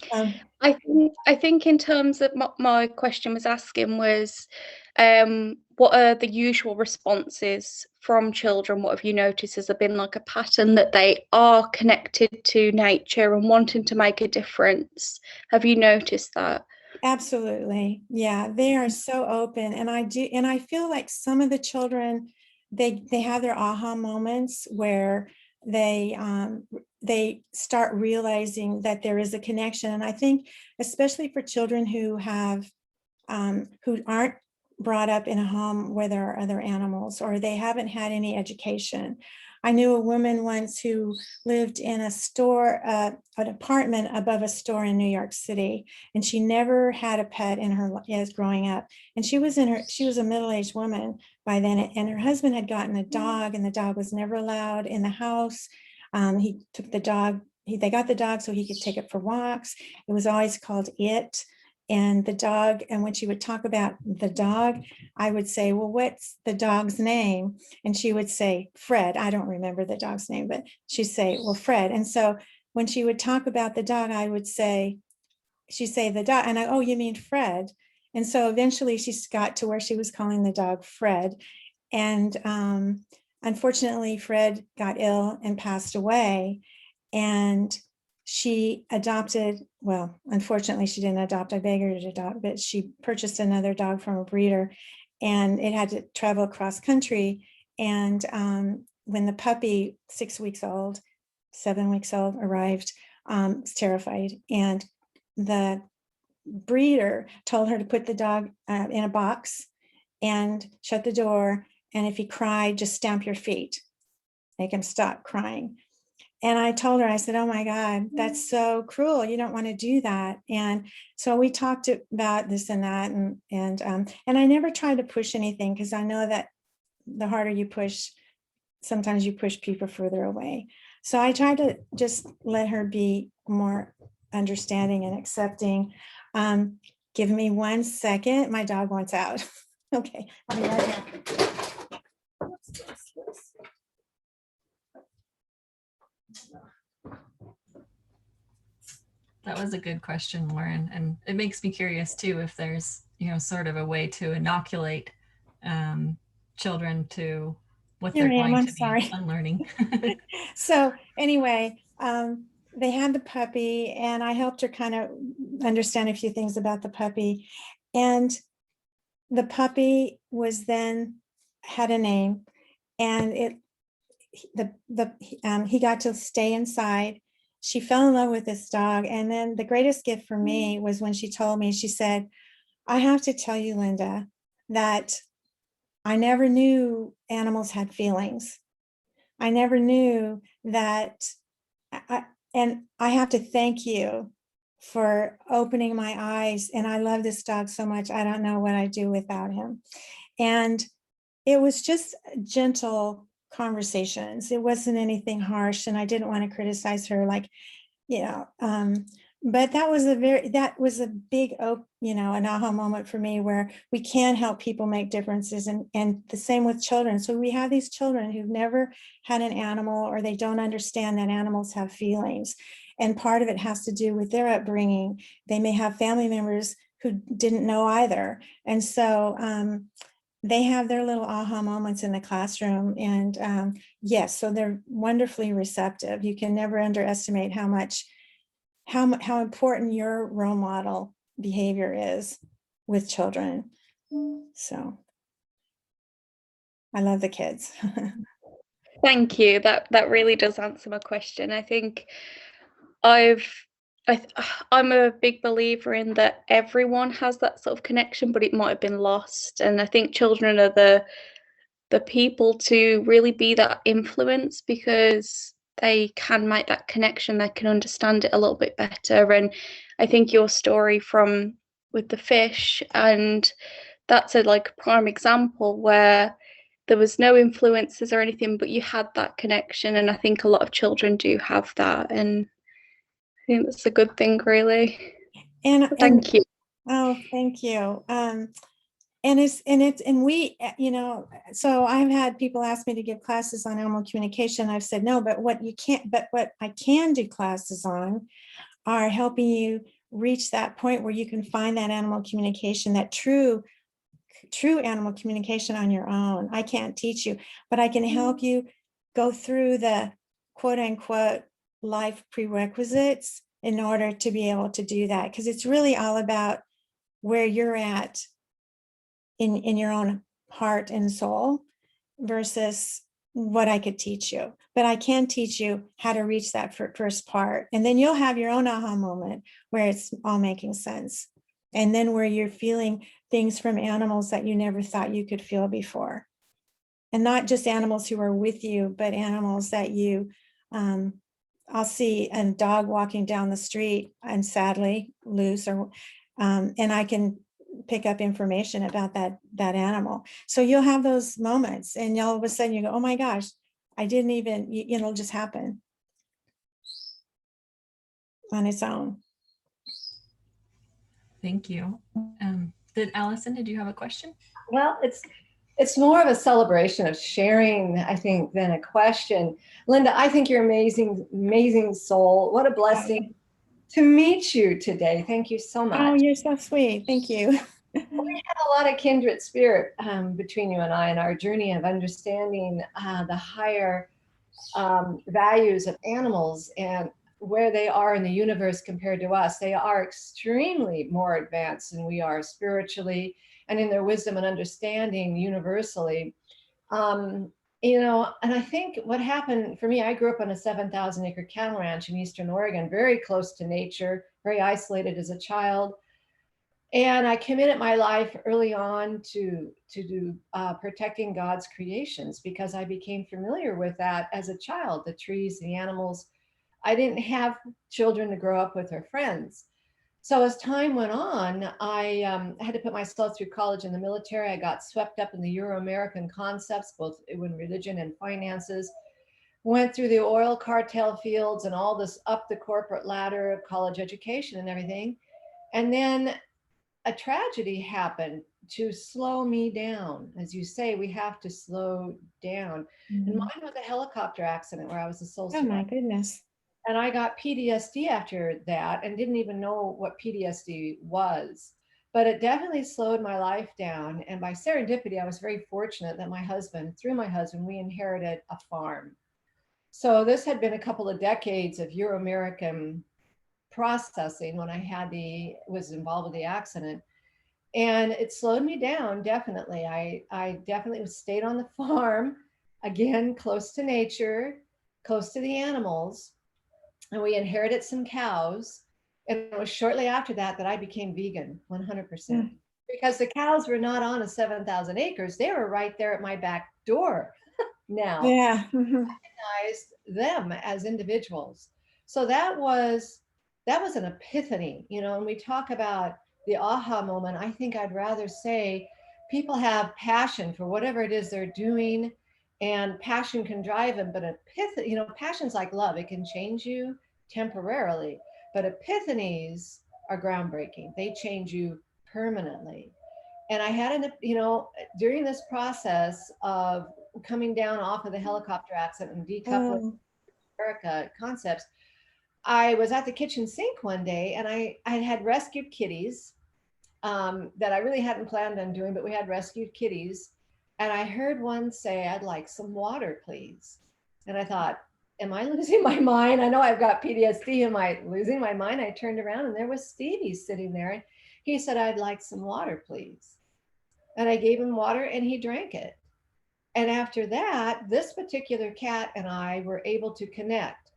think in terms of my question was asking was, what are the usual responses from children? What have you noticed? Has there been like a pattern that they are connected to nature and wanting to make a difference? Have you noticed that? Absolutely. Yeah, they are so open. And I feel like some of the children, they have their aha moments where they start realizing that there is a connection. And I think especially for children who aren't brought up in a home where there are other animals, or they haven't had any education. I knew a woman once who lived in a store, an apartment above a store in New York City, and she never had a pet in her as growing up. And she was a middle-aged woman by then, and her husband had gotten a dog, and the dog was never allowed in the house. He took the dog. They got the dog so he could take it for walks. It was always called It. And the dog, and when she would talk about the dog, I would say, well, what's the dog's name? And she would say, Fred. I don't remember the dog's name, but she'd say, well, Fred. And so when she would talk about the dog, she'd say the dog, and oh, you mean Fred? And so eventually she got to where she was calling the dog Fred. And unfortunately, Fred got ill and passed away. And she adopted, well, unfortunately, she didn't adopt. I begged her to adopt, but she purchased another dog from a breeder, and it had to travel across country. And when the puppy, 6 weeks old, 7 weeks old, arrived, was terrified. And the breeder told her to put the dog in a box and shut the door. And if he cried, just stamp your feet, make him stop crying. And I told her, I said, oh my God, that's so cruel. You don't want to do that. And so we talked about this and that. And I never tried to push anything, because I know that the harder you push, sometimes you push people further away. So I tried to just let her be more understanding and accepting. Give me 1 second. My dog wants out. Okay, I'll be right back. That was a good question, Lauren. And it makes me curious too, if there's, sort of a way to inoculate children to what they're going to be unlearning. So anyway, they had the puppy, and I helped her kind of understand a few things about the puppy. And the puppy was then had a name, and he got to stay inside. She fell in love with this dog. And then the greatest gift for me was when she told me, she said, I have to tell you, Linda, that I never knew animals had feelings. I never knew that. And I have to thank you for opening my eyes. And I love this dog so much. I don't know what I'd do without him. And it was just gentle conversations. It wasn't anything harsh, and I didn't want to criticize her, like, but that was a big, an aha moment for me, where we can help people make differences, and the same with children. So we have these children who've never had an animal, or they don't understand that animals have feelings. And part of it has to do with their upbringing. They may have family members who didn't know either. And so they have their little aha moments in the classroom. And yes, so they're wonderfully receptive. You can never underestimate how important your role model behavior is with children. So I love the kids. Thank you. That really does answer my question. I think I'm a big believer in that everyone has that sort of connection, but it might have been lost. And I think children are the people to really be that influence, because they can make that connection, they can understand it a little bit better. And I think your story with the fish, and that's a prime example where there was no influences or anything, but you had that connection. And I think a lot of children do have that, and I think that's a good thing, really. And thank you. Oh, thank you. And we, you know, so I've had people ask me to give classes on animal communication. I've said, no, but what I can do classes on are helping you reach that point where you can find that animal communication, that true animal communication on your own. I can't teach you, but I can help you go through the quote unquote life prerequisites in order to be able to do that. Because it's really all about where you're at in your own heart and soul versus what I could teach you. But I can teach you how to reach that first part. And then you'll have your own aha moment where it's all making sense. And then where you're feeling things from animals that you never thought you could feel before. And not just animals who are with you, but animals that you, I'll see a dog walking down the street and sadly loose, or and I can pick up information about that animal. So you'll have those moments and all of a sudden you go, oh my gosh, I didn't even, it'll just happen on its own. Thank you. Allison, did you have a question? Well, it's more of a celebration of sharing, I think, than a question. Linda, I think you're amazing, amazing soul. What a blessing to meet you today. Thank you so much. Oh, you're so sweet. Thank you. We have a lot of kindred spirit between you and I in our journey of understanding the higher values of animals and where they are in the universe compared to us. They are extremely more advanced than we are spiritually and in their wisdom and understanding universally. You know, and I think what happened for me, I grew up on a 7,000 acre cattle ranch in Eastern Oregon, very close to nature, very isolated as a child. And I committed my life early on to protecting God's creations because I became familiar with that as a child, the trees, the animals. I didn't have children to grow up with or friends. So as time went on, I had to put myself through college and the military. I got swept up in the Euro-American concepts, both in religion and finances. Went through the oil cartel fields and all this up the corporate ladder of college education and everything. And then a tragedy happened to slow me down. As you say, we have to slow down. And mine was a helicopter accident where I was the sole survivor. Oh my goodness. And I got PTSD after that and didn't even know what PTSD was. But it definitely slowed my life down. And by serendipity, I was very fortunate that through my husband, we inherited a farm. So this had been a couple of decades of Euro-American processing when I was involved with the accident. And it slowed me down, definitely. I definitely stayed on the farm, again, close to nature, close to the animals. And we inherited some cows. And it was shortly after that I became vegan, 100%. Because the cows were not on a 7,000 acres. They were right there at my back door now. Yeah. I recognized them as individuals. So that was an epiphany, you know, and we talk about the aha moment. I think I'd rather say people have passion for whatever it is they're doing, and passion can drive them, but epiphany, you know, passion's like love. It can change you temporarily, but epiphanies are groundbreaking. They change you permanently. And I had during this process of coming down off of the helicopter accident and decoupling America concepts, I was at the kitchen sink one day and I had rescued kitties that I really hadn't planned on doing, but we had rescued kitties. And I heard one say, "I'd like some water, please." And I thought, am I losing my mind? I know I've got PTSD. Am I losing my mind? I turned around and there was Stevie sitting there. He said, "I'd like some water, please." And I gave him water and he drank it. And after that, this particular cat and I were able to connect.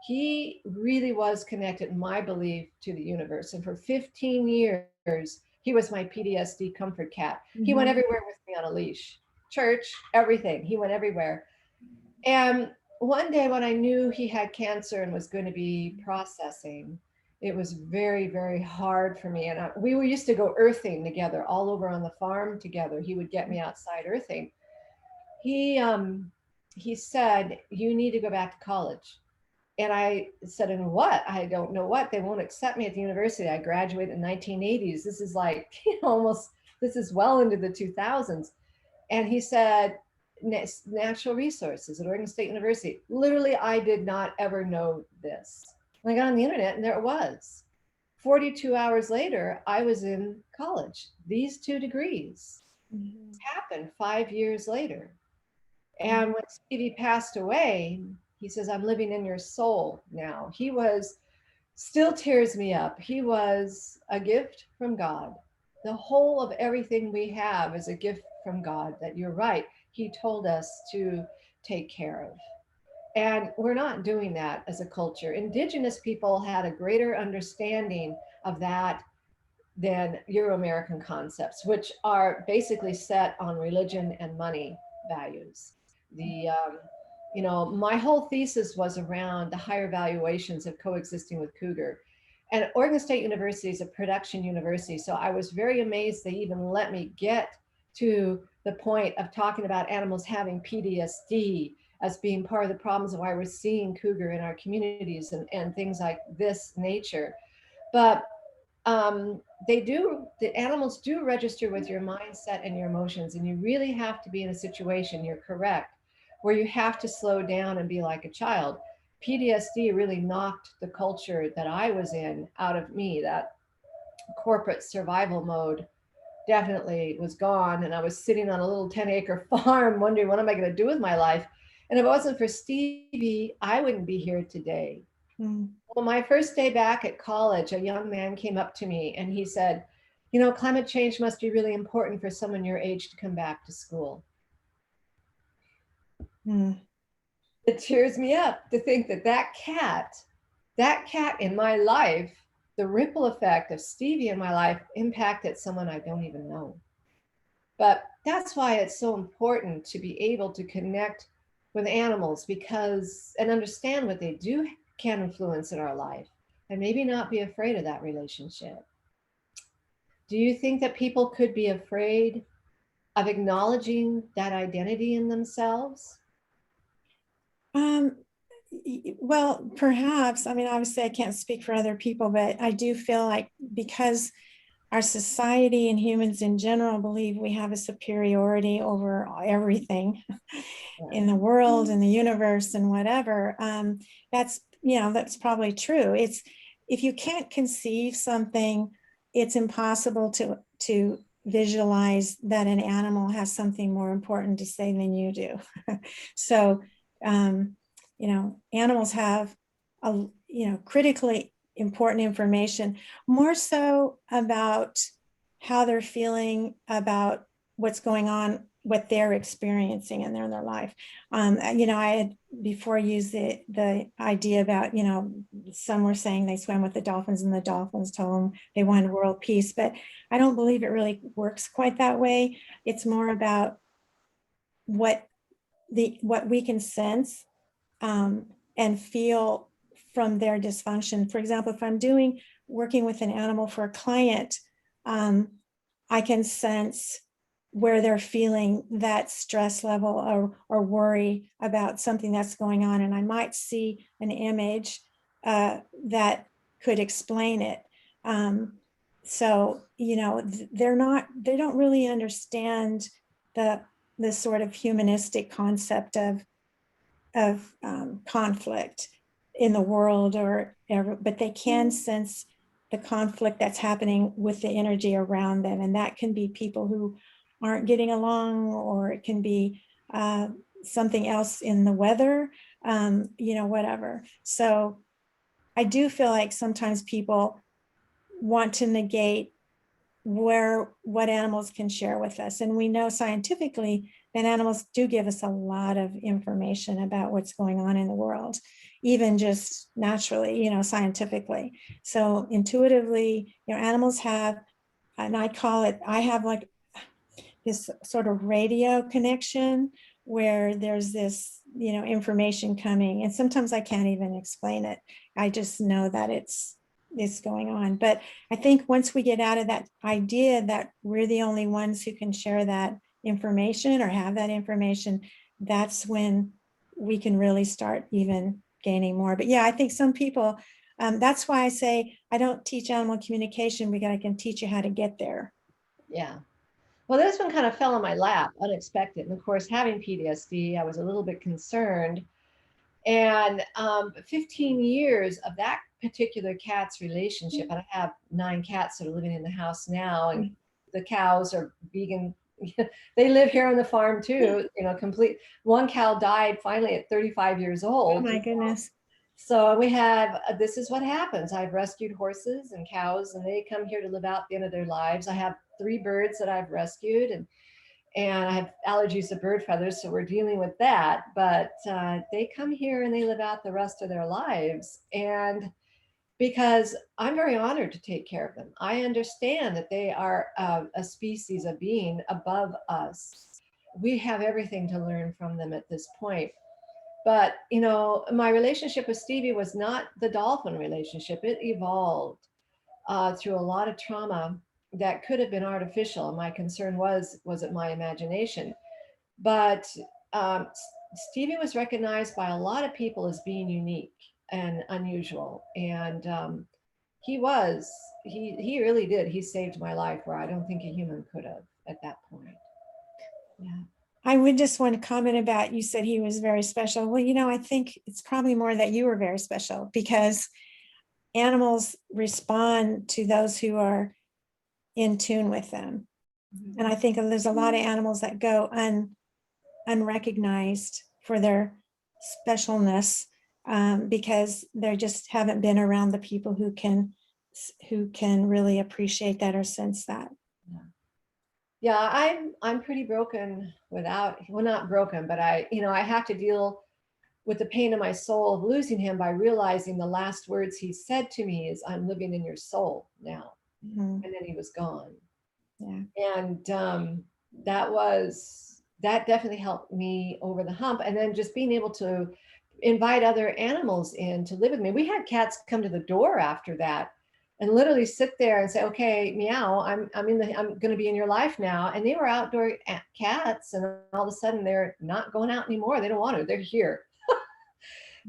He really was connected, in my belief, to the universe. And for 15 years, he was my PTSD comfort cat. He went everywhere with me on a leash, church, everything. He went everywhere. And one day when I knew he had cancer and was going to be processing, it was very, very hard for me. And we were used to go earthing together all over on the farm together. He would get me outside earthing. He said, "You need to go back to college." And I said, "And what?" "I don't know what. They won't accept me at the university. I graduated in the 1980s. This is like almost This is well into the 2000s. And he said, natural resources at Oregon State University. Literally, I did not ever know this. And I got on the internet and there it was. 42 hours later, I was in college. These 2 degrees happened 5 years later. And when Stevie passed away, he says, I'm living in your soul now. He was, still tears me up. He was a gift from God. The whole of everything we have is a gift from God, that you're right. He told us to take care of. And we're not doing that as a culture. Indigenous people had a greater understanding of that than Euro-American concepts, which are basically set on religion and money values. My whole thesis was around the higher valuations of coexisting with cougar. And Oregon State University is a production university, so I was very amazed they even let me get to the point of talking about animals having PTSD as being part of the problems of why we're seeing cougar in our communities and things like this nature. But the animals do register with your mindset and your emotions, and you really have to be in a situation, you're correct, where you have to slow down and be like a child. PTSD really knocked the culture that I was in out of me. That corporate survival mode definitely was gone. And I was sitting on a little 10-acre farm wondering, what am I going to do with my life? And if it wasn't for Stevie, I wouldn't be here today. Well, my first day back at college, a young man came up to me and he said, climate change must be really important for someone your age to come back to school. It tears me up to think that cat in my life, the ripple effect of Stevie in my life impacted someone I don't even know. But that's why it's so important to be able to connect with animals and understand what they can influence in our life, and maybe not be afraid of that relationship. Do you think that people could be afraid of acknowledging that identity in themselves? Well, perhaps. I mean, obviously I can't speak for other people, but I do feel like because our society and humans in general believe we have a superiority over everything in the world, in the universe, and whatever, that's probably true. It's, if you can't conceive something, it's impossible to visualize that an animal has something more important to say than you do. So animals have critically important information, more so about how they're feeling about what's going on, what they're experiencing in their life. I had before used the idea about, some were saying they swam with the dolphins and the dolphins told them they wanted world peace, but I don't believe it really works quite that way. It's more about what we can sense and feel from their dysfunction. For example, if I'm working with an animal for a client, I can sense where they're feeling that stress level or worry about something that's going on. And I might see an image that could explain it. So, they don't really understand the sort of humanistic concept of conflict in the world but they can sense the conflict that's happening with the energy around them. And that can be people who aren't getting along, or it can be something else in the weather, whatever. So I do feel like sometimes people want to negate what animals can share with us. And we know scientifically that animals do give us a lot of information about what's going on in the world, even just naturally, scientifically. So intuitively, animals have, and I have like this sort of radio connection where there's this, information coming. And sometimes I can't even explain it. I just know that it's going on. But I think once we get out of that idea that we're the only ones who can share that information or have that information, that's when we can really start even gaining more. But yeah, I think some people, that's why I say I don't teach animal communication, because I can teach you how to get there. Yeah. Well, this one kind of fell in my lap, unexpected. And of course, having PTSD, I was a little bit concerned. And 15 years of that particular cat's relationship, and I have 9 cats that are living in the house now, and the cows are vegan. They live here on the farm too, complete. One cow died finally at 35 years Oh old. my goodness. So we have, this is what happens. I've rescued horses and cows, and they come here to live out the end of their lives. I have 3 birds that I've rescued, and I have allergies to bird feathers, so we're dealing with that. But they come here and they live out the rest of their lives. And because I'm very honored to take care of them, I understand that they are a species of being above us. We have everything to learn from them at this point. But, my relationship with Stevie was not the dolphin relationship. It evolved through a lot of trauma that could have been artificial. My concern was it my imagination? But um, Stevie was recognized by a lot of people as being unique and unusual. And he really did. He saved my life where I don't think a human could have at that point. Yeah. I would just want to comment about, you said he was very special. Well, I think it's probably more that you were very special, because animals respond to those who are in tune with them. Mm-hmm. And I think there's a lot of animals that go unrecognized for their specialness, because they just haven't been around the people who can really appreciate that or sense that. Yeah, I'm pretty broken without, well, not broken, but I have to deal with the pain in my soul of losing him by realizing the last words he said to me is, "I'm living in your soul now." Mhm. And then he was gone. Yeah. And that definitely helped me over the hump. And then just being able to invite other animals in to live with me. We had cats come to the door after that and literally sit there and say, "Okay, meow, I'm going to be in your life now." And they were outdoor cats, and all of a sudden they're not going out anymore. They don't want to. They're here.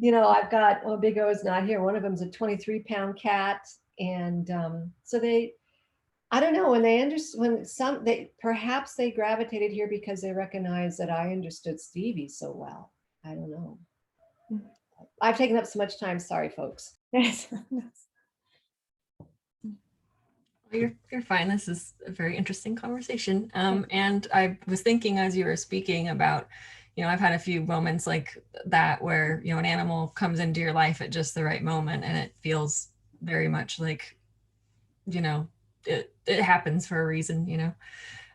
I've got, well, Big O is not here. One of them's a 23-pound cat, and so I don't know, when they perhaps they gravitated here because they recognized that I understood Stevie so well. I don't know. I've taken up so much time. Sorry, folks. Yes. You're fine. This is a very interesting conversation. And I was thinking as you were speaking about, I've had a few moments like that where, an animal comes into your life at just the right moment, and it feels very much like, it happens for a reason,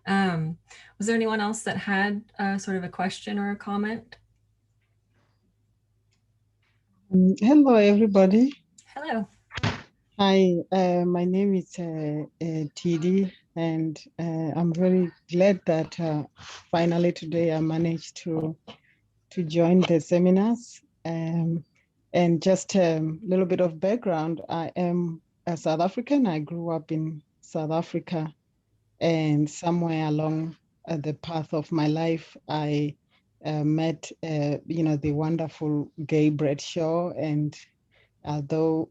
Was there anyone else that had sort of a question or a comment? Hello, everybody. Hello. Hi, my name is TD, and I'm very glad that finally today I managed to join the seminars. And just a little bit of background, I am a South African. I grew up in South Africa, and somewhere along the path of my life, I met, the wonderful Gay Brett Shaw, and although,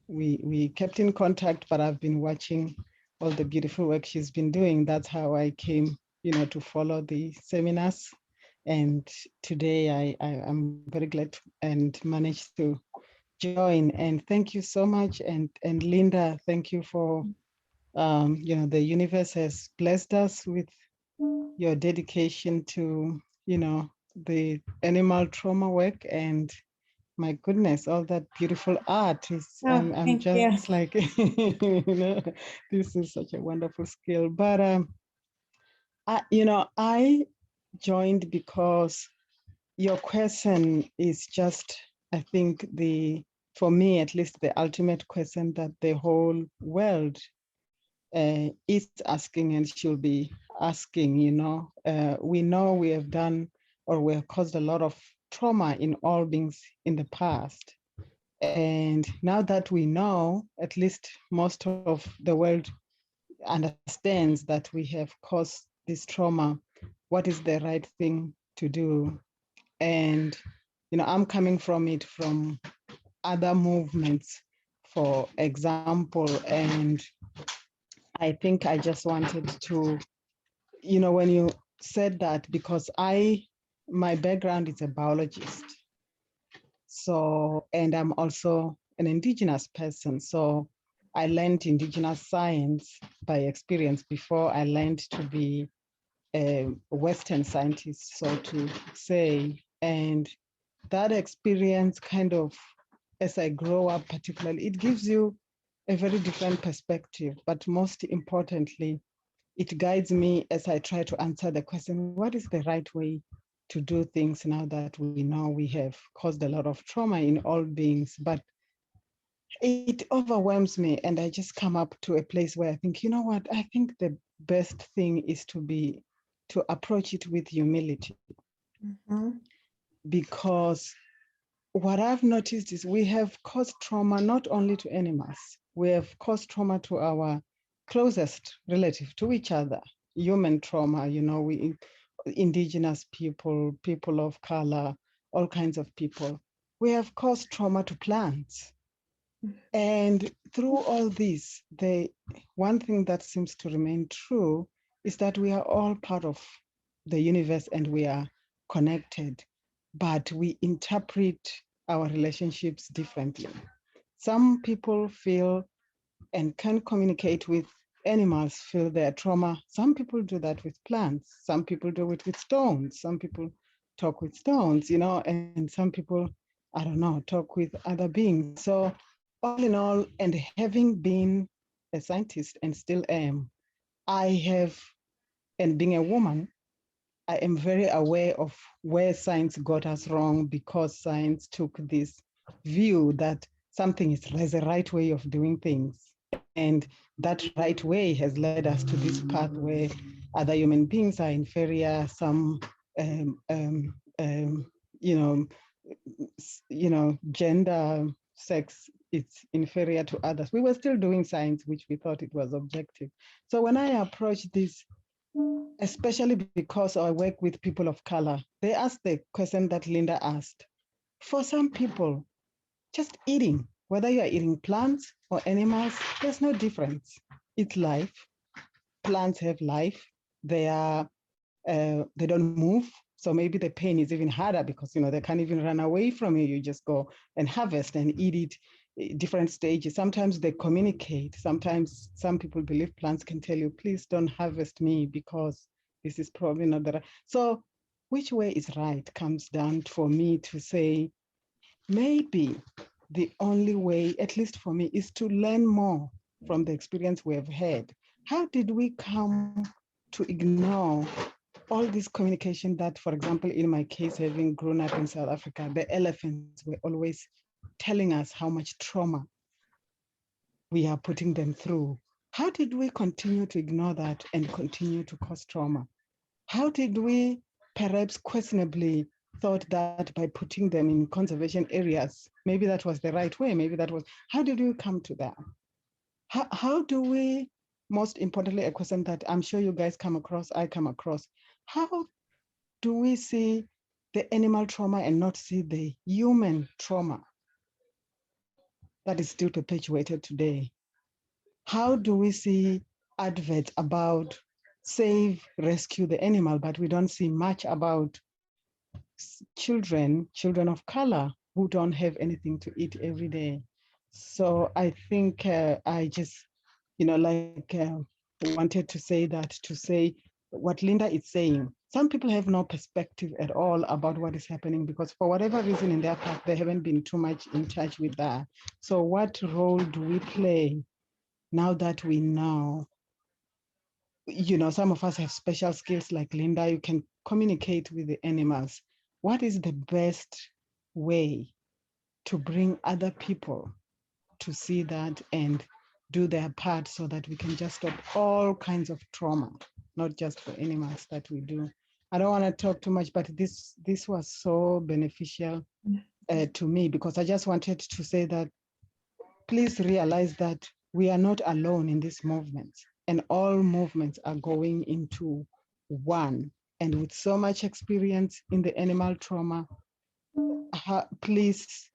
we kept in contact, but I've been watching all the beautiful work she's been doing. That's how I came, to follow the seminars. And today I'm very glad and managed to join. And thank you so much. And Linda, thank you for, the universe has blessed us with your dedication to, the animal trauma work. And my goodness, all that beautiful art is, I'm just like, this is such a wonderful skill. But, I joined because your question is just, I think for me, at least, the ultimate question that the whole world is asking and should be asking. We know we have done, or we have caused a lot of trauma in all beings in the past. And now that we know, at least most of the world understands that we have caused this trauma, what is the right thing to do? And, I'm coming from it from other movements, for example, and I think I just wanted to when you said that, because my background is a biologist. So, and I'm also an indigenous person. So I learned indigenous science by experience before I learned to be a Western scientist, so to say. And that experience kind of, as I grow up particularly, it gives you a very different perspective, but most importantly, it guides me as I try to answer the question, what is the right way to do things now that we know we have caused a lot of trauma in all beings? But it overwhelms me, and I just come up to a place where I think, you know what, I think the best thing is to approach it with humility. Mhm. Because what I've noticed is we have caused trauma not only to animals, we have caused trauma to our closest relative, to each other. Human trauma, we indigenous people, people of color, all kinds of people. We have caused trauma to plants. And through all this, the one thing that seems to remain true is that we are all part of the universe and we are connected, but we interpret our relationships differently. Some people feel and can communicate with animals, feel their trauma. Some people do that with plants. Some people do it with stones. Some people talk with stones, and some people, I don't know, talk with other beings. So all in all, and having been a scientist and still am, I have, and being a woman, I am very aware of where science got us wrong, because science took this view that something is, there's a right way of doing things. And that right way has led us to this path where other human beings are inferior, some, you know, gender, sex, it's inferior to others. We were still doing science, which we thought it was objective. So when I approach this, especially because I work with people of color, they ask the question that Linda asked. For some people, just eating, whether you are eating plants or animals, there's no difference. It's life. Plants have life. They don't move. So maybe the pain is even harder because they can't even run away from you. You just go and harvest and eat it. Different stages. Sometimes they communicate. Sometimes some people believe plants can tell you, please don't harvest me because this is probably not the right. So which way is right comes down for me to say, maybe the only way, at least for me, is to learn more from the experience we have had. How did we come to ignore all this communication that, for example, in my case, having grown up in South Africa, the elephants were always telling us how much trauma we are putting them through. How did we continue to ignore that and continue to cause trauma? How did we perhaps questionably thought that by putting them in conservation areas, maybe that was the right way, maybe that was, how did we come to that? How do we, most importantly, a question that I'm sure you guys come across, I come across, how do we see the animal trauma and not see the human trauma that is still perpetuated today? How do we see adverts about save, rescue the animal, but we don't see much about children of color who don't have anything to eat every day? So I think I just, wanted to say that, to say what Linda is saying. Some people have no perspective at all about what is happening because for whatever reason in their path, they haven't been too much in touch with that. So what role do we play now that we know? Some of us have special skills like Linda, you can communicate with the animals. What is the best way to bring other people to see that and do their part so that we can just stop all kinds of trauma, not just for animals that we do? I don't want to talk too much, but this was so beneficial to me because I just wanted to say that please realize that we are not alone in this movement, and all movements are going into one. And with so much experience in the animal trauma, please,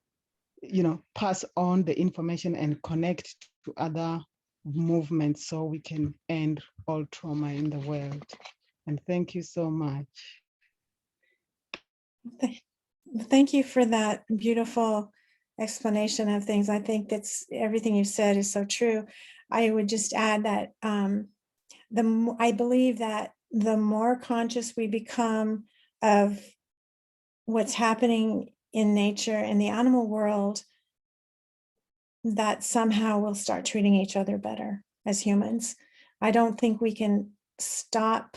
pass on the information and connect to other movements so we can end all trauma in the world. And thank you so much. Thank you for that beautiful explanation of things. I think that's everything you said is so true. I would just add that I believe that the more conscious we become of what's happening in nature in the animal world, that somehow we'll start treating each other better as humans. I don't think we can stop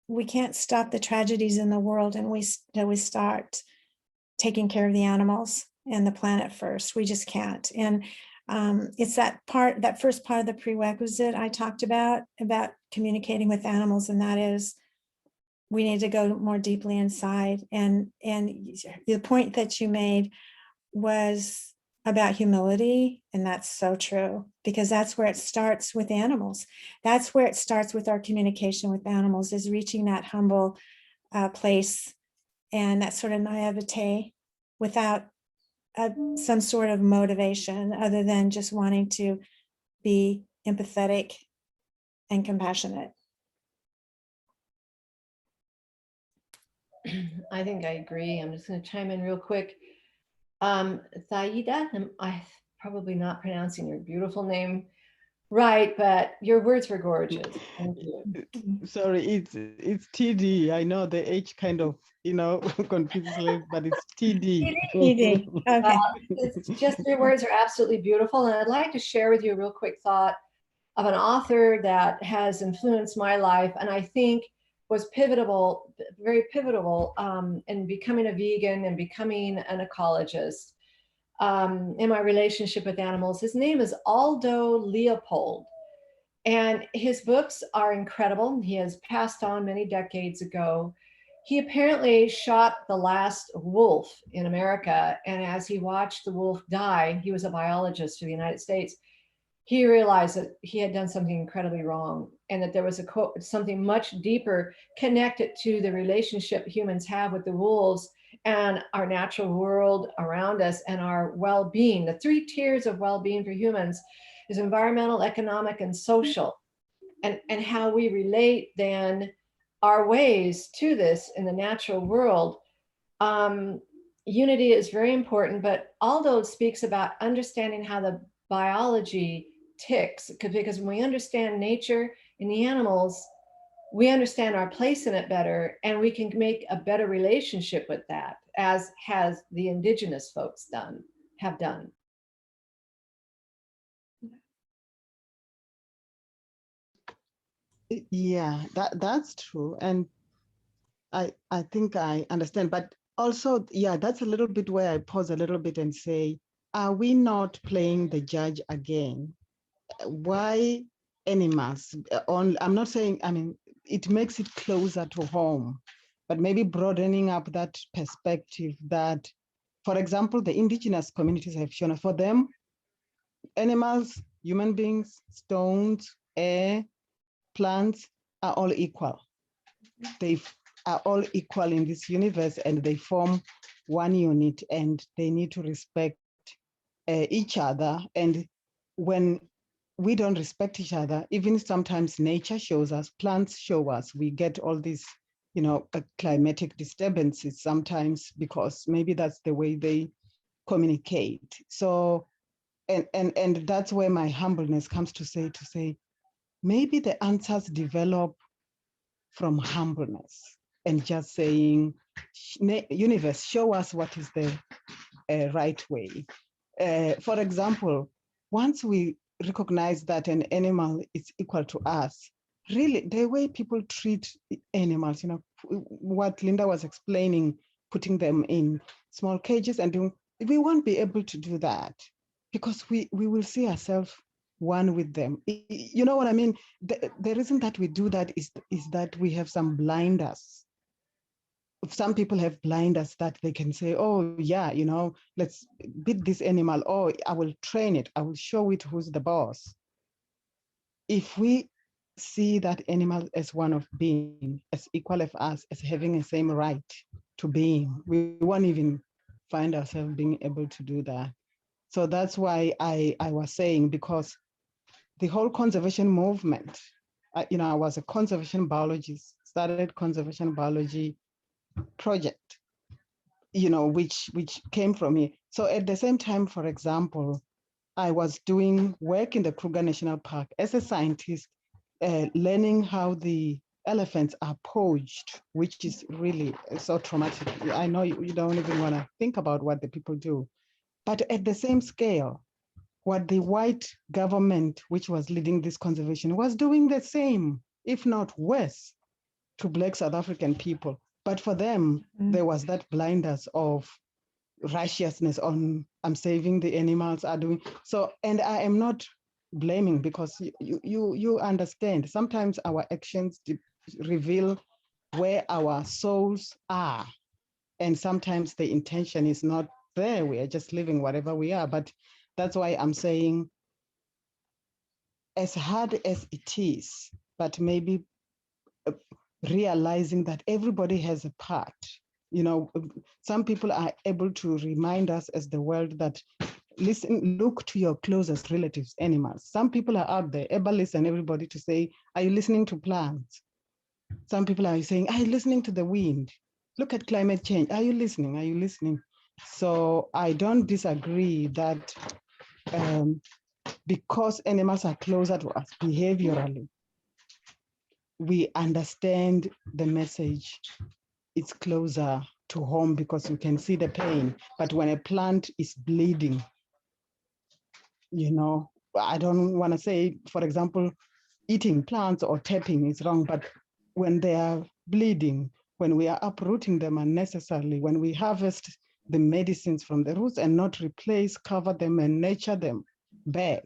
we can't stop the tragedies in the world and we start taking care of the animals and the planet first. We just can't. And it's that first part of the prerequisite I talked about communicating with animals, and that is we need to go more deeply inside. And the point that you made was about humility, and that's so true, because that's where it starts with animals. That's where it starts with our communication with animals, is reaching that humble place and that sort of naivete without some sort of motivation other than just wanting to be empathetic and compassionate. I think I agree. I'm just going to chime in real quick. Thaida, I'm probably not pronouncing your beautiful name right, but your words were gorgeous. Thank you. Sorry, it's TD. I know the H kind of, confuses me, but it's TD. TD. Okay. It's just your words are absolutely beautiful. And I'd like to share with you a real quick thought of an author that has influenced my life, and I think was very pivotal in becoming a vegan and becoming an ecologist in my relationship with animals. His name is Aldo Leopold, and his books are incredible. He has passed on many decades ago. He apparently shot the last wolf in America, and as he watched the wolf die, he was a biologist for the United States. He realized that he had done something incredibly wrong, and that there was something much deeper connected to the relationship humans have with the wolves and our natural world around us and our well-being. The 3 tiers of well-being for humans is environmental, economic, and social, and how we relate then our ways to this in the natural world. Unity is very important, but Aldo speaks about understanding how the biology ticks, because when we understand nature and the animals, we understand our place in it better, and we can make a better relationship with that, as has the indigenous folks have done. Yeah, that's true. And I think I understand, but also, yeah, that's a little bit where I pause a little bit and say, are we not playing the judge again? Why animals? I'm not saying, I mean, it makes it closer to home, but maybe broadening up that perspective that, for example, the indigenous communities have shown us, for them, animals, human beings, stones, air, plants are all equal. They are all equal in this universe, and they form one unit, and they need to respect each other. And when we don't respect each other, even sometimes nature shows us, plants show us, we get all these, climatic disturbances sometimes, because maybe that's the way they communicate. So, and that's where my humbleness comes to say, maybe the answers develop from humbleness and just saying, universe, show us what is the right way. For example, once we recognize that an animal is equal to us, really the way people treat animals, what Linda was explaining, putting them in small cages, and we won't be able to do that, because we will see ourselves one with them. You know what I mean? The reason that we do that is that we have some blinders. Some people have blinders that they can say, oh yeah, let's beat this animal. Oh, I will train it. I will show it who's the boss. If we see that animal as one of being, as equal of us, as having the same right to being, we won't even find ourselves being able to do that. So that's why I was saying, because the whole conservation movement. I was a conservation biologist, started conservation biology project, which came from me. So at the same time, for example, I was doing work in the Kruger National Park as a scientist, learning how the elephants are poached, which is really so traumatic. I know you don't even want to think about what the people do. But at the same scale, what the white government, which was leading this conservation, was doing the same, if not worse, to Black South African people. But for them, there was that blinders of righteousness on I'm saving the animals are doing so. And I am not blaming, because you understand sometimes our actions reveal where our souls are, and sometimes the intention is not there. We are just living whatever we are. But that's why I'm saying, as hard as it is, but maybe realizing that everybody has a part. Some people are able to remind us as the world that, listen, look to your closest relatives, animals. Some people are out there able to listen everybody to say, are you listening to plants? Some people are saying, are you listening to the wind? Look at climate change. Are you listening? Are you listening? So I don't disagree that because animals are closer to us behaviorally, we understand the message. It's closer to home because you can see the pain. But when a plant is bleeding, I don't want to say, for example, eating plants or tapping is wrong, but when they are bleeding, when we are uprooting them unnecessarily, when we harvest the medicines from the roots and not replace, cover them and nurture them back,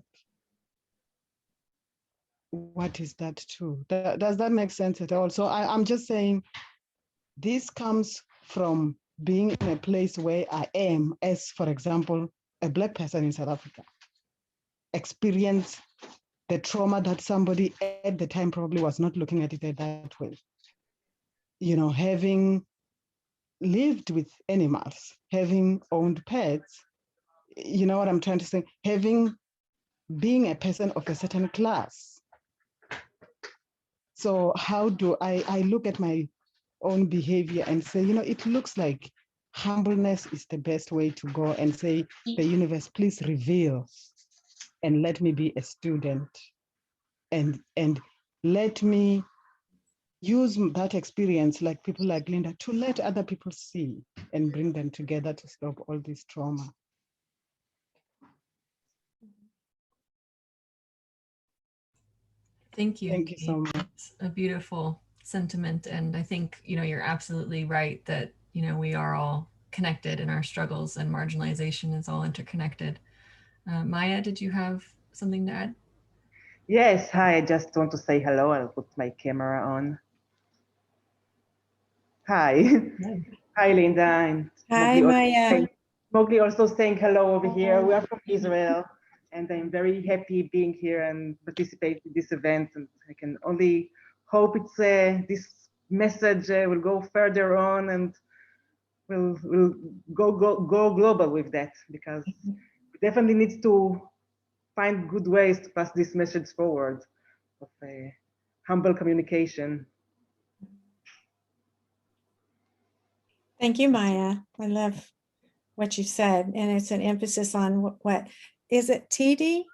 what is that too? Does that make sense at all? So I'm just saying, this comes from being in a place where I am, as, for example, a Black person in South Africa, experience the trauma that somebody at the time probably was not looking at it that way. Having lived with animals, having owned pets, you know what I'm trying to say? Being a person of a certain class. So how do I look at my own behavior and say, it looks like humbleness is the best way to go, and say, the universe, please reveal and let me be a student, and let me use that experience, like people like Linda, to let other people see and bring them together to stop all this trauma. Thank you. Thank you so much. It's a beautiful sentiment. And I think, you're absolutely right that, we are all connected in our struggles, and marginalization is all interconnected. Maya, did you have something to add? Yes, hi, I just want to say hello. I'll put my camera on. Hi. Hi, Linda. And Hi, Maya. Mowgli also saying hello over here. We are from Israel, and I'm very happy being here and participate in this event. And I can only hope this message will go further on, and we'll go global with that, because we definitely need to find good ways to pass this message forward of humble communication. Thank you, Maya. I love what you said, and it's an emphasis on what is it? Tidy?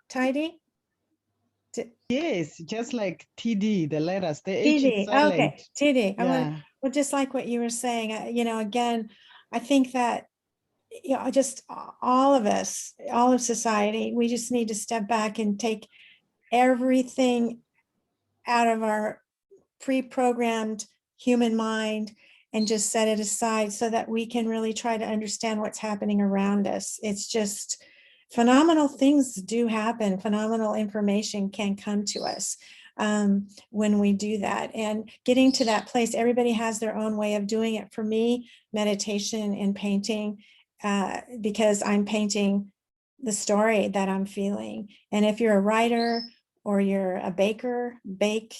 Yes, just like TD, the letters, the H is TD. silent. Okay, TD. Yeah. Well, just like what you were saying, again, I think that just all of us, all of society, we just need to step back and take everything out of our pre-programmed human mind and just set it aside so that we can really try to understand what's happening around us. It's just phenomenal things do happen. Phenomenal information can come to us when we do that. And getting to that place, everybody has their own way of doing it. For me, meditation and painting, because I'm painting the story that I'm feeling. And if you're a writer or you're a baker, bake,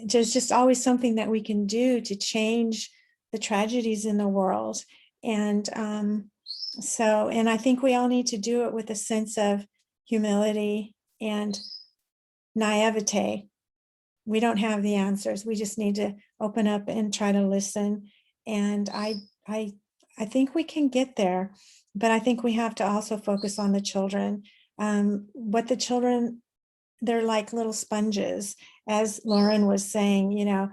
there's just always something that we can do to change the tragedies in the world. And and I think we all need to do it with a sense of humility and naivete. We don't have the answers. We just need to open up and try to listen. And I think we can get there, but I think we have to also focus on the children. What the children, they're like little sponges, as Lauren was saying, you know,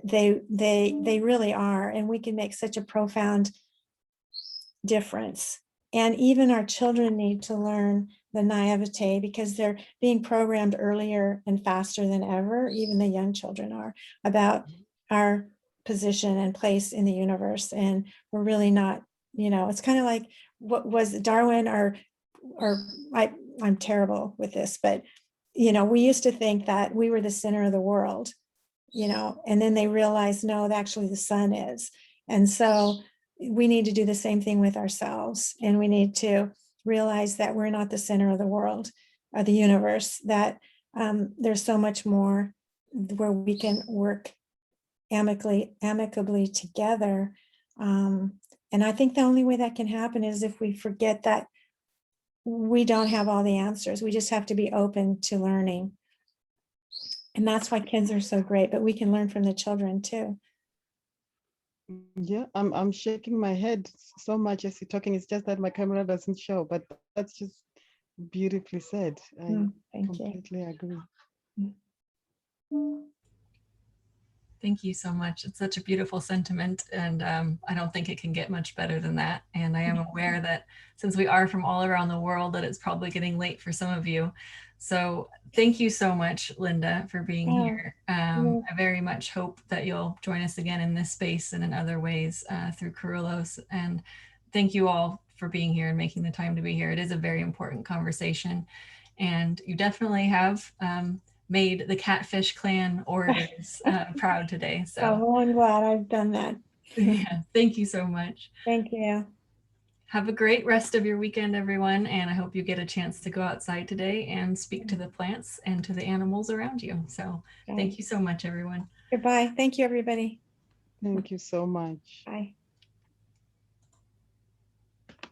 they really are, and we can make such a profound difference. And even our children need to learn the naivete, because they're being programmed earlier and faster than ever, even the young children are, about our position and place in the universe. And we're really not, you know, it's kind of like, what was Darwin, or I'm terrible with this, but, you know, we used to think that we were the center of the world, you know, and then they realized, no, actually the sun is. And so we need to do the same thing with ourselves. And we need to realize that we're not the center of the world, or the universe, that there's so much more where we can work amicably together. And I think the only way that can happen is if we forget that we don't have all the answers. We just have to be open to learning. And that's why kids are so great, but we can learn from the children too. Yeah, I'm shaking my head so much as you're talking. It's just that my camera doesn't show, but that's just beautifully said. I completely agree. Thank you so much. It's such a beautiful sentiment, and I don't think it can get much better than that. And I am aware that since we are from all around the world, that it's probably getting late for some of you. So thank you so much, Linda, for being here. I very much hope that you'll join us again in this space and in other ways through Kurulos. And thank you all for being here and making the time to be here. It is a very important conversation, and you definitely have made the Catfish Clan orators proud today. So well, I'm glad I've done that. Yeah, thank you so much. Thank you. Have a great rest of your weekend, everyone. And I hope you get a chance to go outside today and speak to the plants and to the animals around you. So thank you so much, everyone. Goodbye. Thank you, everybody. Thank you so much. Bye.